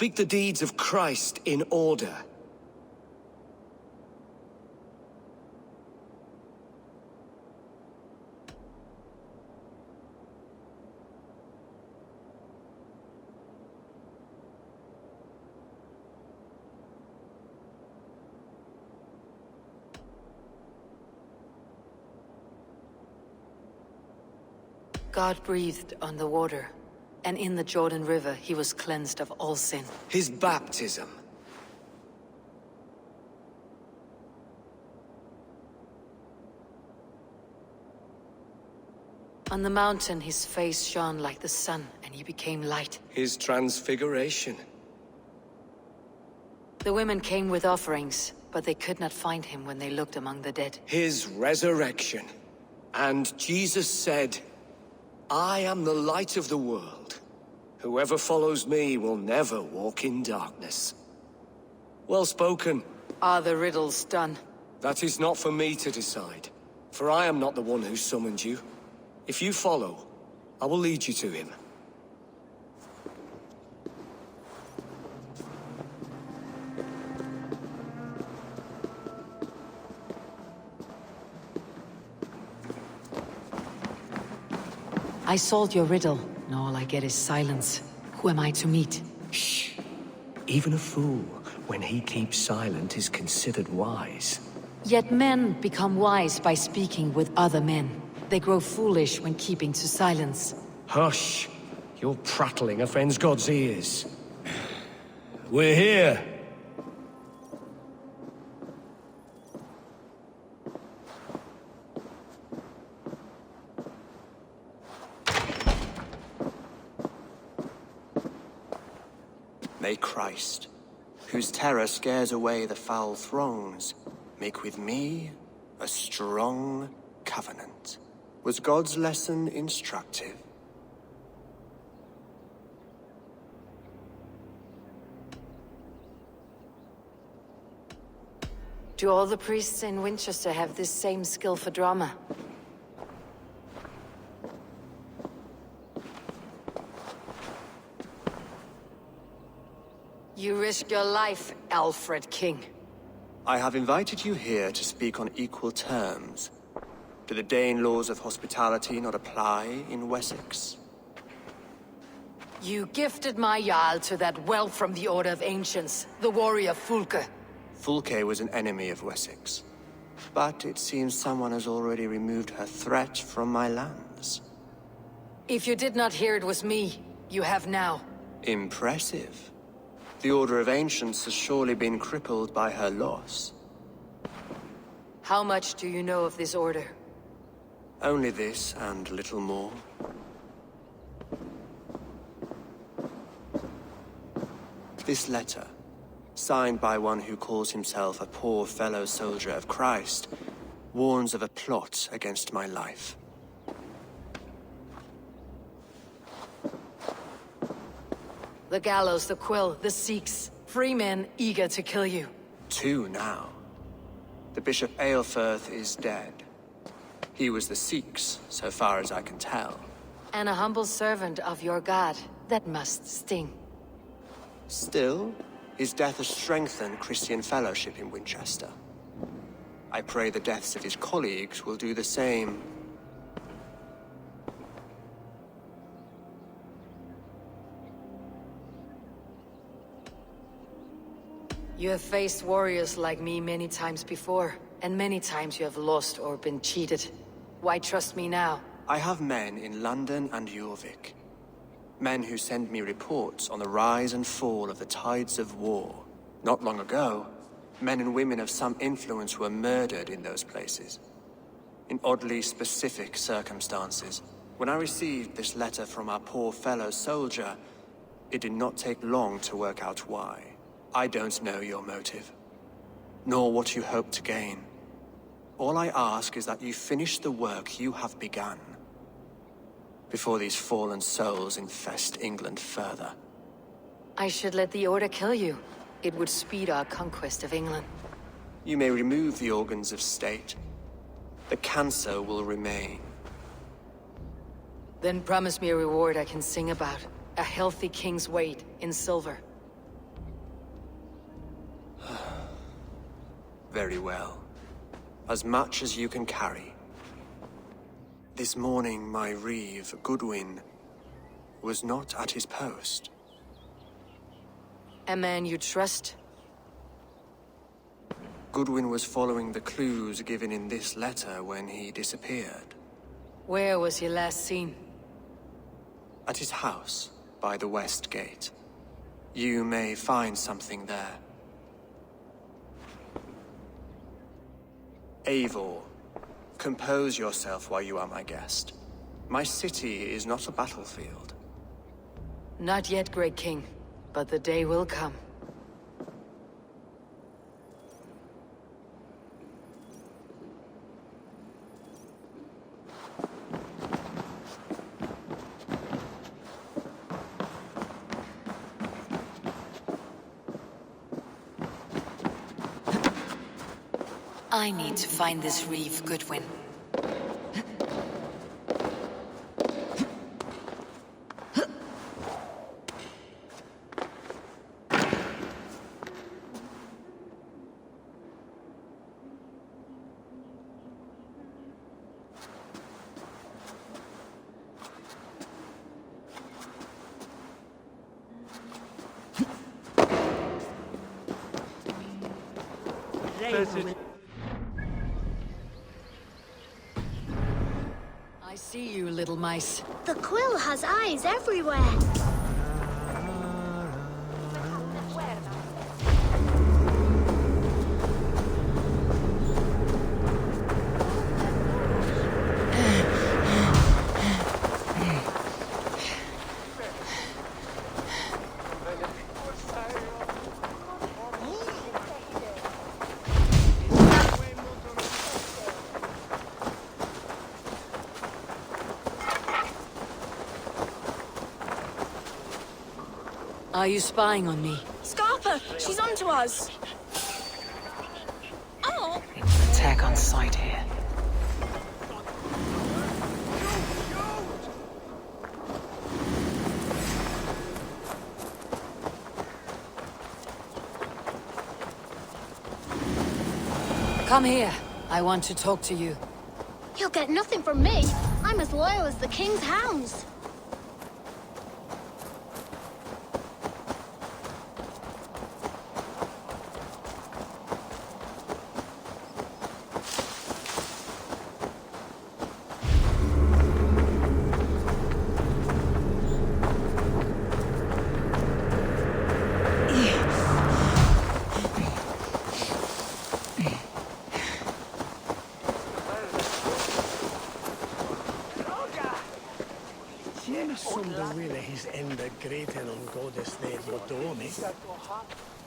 speak the deeds of Christ in order. God breathed on the water, and in the Jordan River he was cleansed of all sin. His baptism. On the mountain his face shone like the sun, and he became light. His transfiguration. The women came with offerings, but they could not find him when they looked among the dead. His resurrection. And Jesus said, I am the light of the world. Whoever follows me will never walk in darkness. Well spoken. Are the riddles done? That is not for me to decide, for I am not the one who summoned you. If you follow, I will lead you to him. I solved your riddle, and all I get is silence. Who am I to meet? Shh. Even a fool, when he keeps silent, is considered wise. Yet men become wise by speaking with other men. They grow foolish when keeping to silence. Hush! Your prattling offends God's ears. We're here. May Christ, whose terror scares away the foul throngs, make with me a strong covenant. Was God's lesson instructive? Do all the priests in Winchester have this same skill for drama? You risk your life, Alfred King. I have invited you here to speak on equal terms. Do the Dane laws of hospitality not apply in Wessex? You gifted my Jarl to that whelp from the Order of Ancients, the warrior Fulke. Fulke was an enemy of Wessex. But it seems someone has already removed her threat from my lands. If you did not hear it was me, you have now. Impressive. The Order of Ancients has surely been crippled by her loss. How much do you know of this order? Only this, and little more. This letter, signed by one who calls himself a poor fellow soldier of Christ, warns of a plot against my life. The gallows, the quill, the Sikhs. Free men eager to kill you. 2 now. The Bishop Aelfirth is dead. He was the Sikhs, so far as I can tell. And a humble servant of your god. That must sting. Still, his death has strengthened Christian fellowship in Winchester. I pray the deaths of his colleagues will do the same. You have faced warriors like me many times before, and many times you have lost or been cheated. Why trust me now? I have men in London and Jorvik. Men who send me reports on the rise and fall of the tides of war. Not long ago, men and women of some influence were murdered in those places. In oddly specific circumstances. When I received this letter from our poor fellow soldier, it did not take long to work out why. I don't know your motive, nor what you hope to gain. All I ask is that you finish the work you have begun, before these fallen souls infest England further. I should let the Order kill you. It would speed our conquest of England. You may remove the organs of state. The cancer will remain. Then promise me a reward I can sing about. A healthy king's weight in silver. Very well. As much as you can carry. This morning, my reeve, Goodwin, was not at his post. A man you trust? Goodwin was following the clues given in this letter when he disappeared. Where was he last seen? At his house, by the west gate. You may find something there. Eivor, compose yourself while you are my guest. My city is not a battlefield. Not yet, Great King, but the day will come. I need to find this reeve, Goodwin. I see you, little mice. The quill has eyes everywhere. Are you spying on me? Scarpa! She's onto us! Oh! Attack on sight here. Come here. I want to talk to you. You'll get nothing from me. I'm as loyal as the king's hounds. Som du ville his enda greten om godesned mot Doni.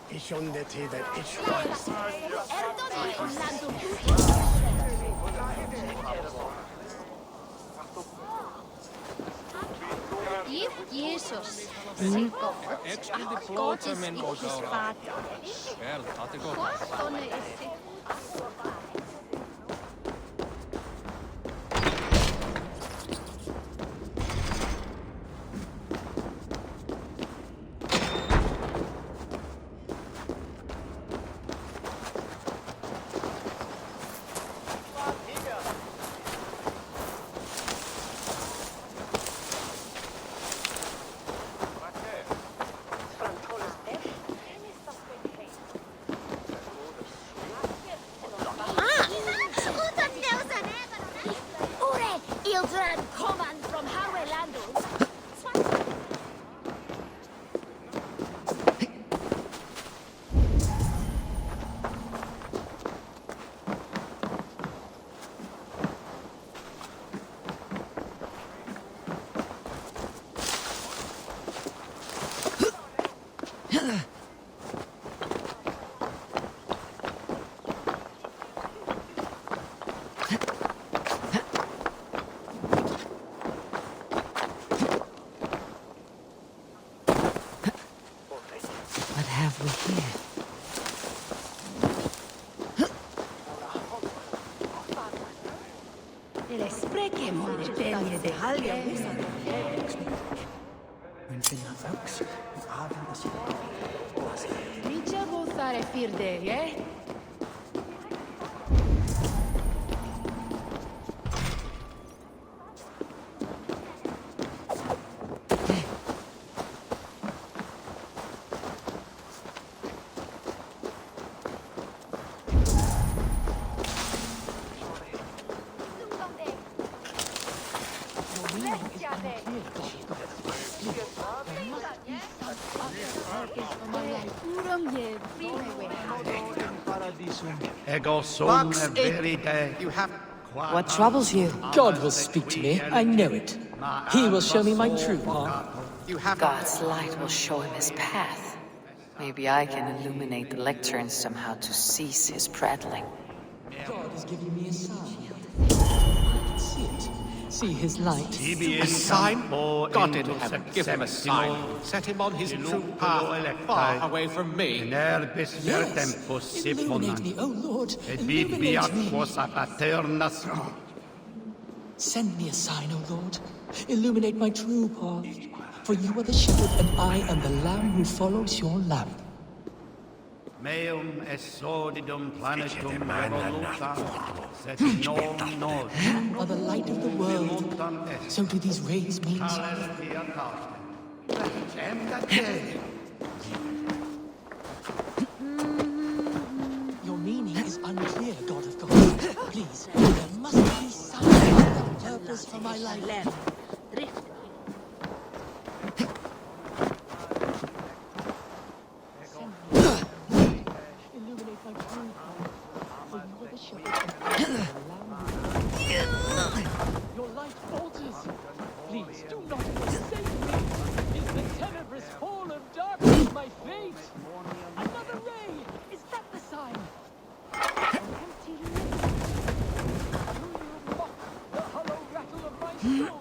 I sjunde tiden Ishwaks. Jesus. Extra diplota men godal. Vel, tatt det godt. What have we here? Le spreche mon depende de halja Men finna öx och använda sig. Richa votare firde, eh? What troubles you? God will speak to me, I know it. He will show me my true path. God's light will show him his path. Maybe I can illuminate the lecterns somehow to cease his prattling. God is giving me a sign. I can see it. See his light. A sign? God in heaven, give him a sign. Set him on his true path, far away from me. Yes. Illuminate me, oh Lord. Illuminate me. Send me a sign, oh Lord. Illuminate my true path. For you are the shepherd, and I am the lamb who follows your lamp. Meum exodidum planetum revoluta, sed non You are the light of the world. So do these rays mean something? Your meaning is unclear, God of God. Please, there must be some purpose for my life. Illuminate my true path, for you are the shepherd, and I am the lamb. Your light falters. Please do not forsake me. Is the tenebrous fall of darkness my fate? Another ray. Is that the sign? An empty lip. Do you mock the hollow rattle of my soul?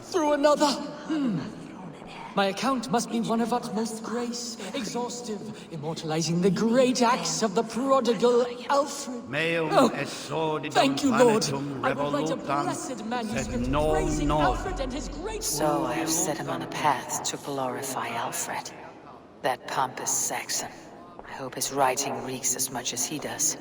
Through another. My account must be one of utmost grace, exhaustive, immortalizing the great acts of the prodigal Alfred. Thank you, Lord. I will write a blessed manuscript praising Alfred and his great. So I have set him on a path to glorify Alfred, that pompous Saxon. I hope his writing reeks as much as he does.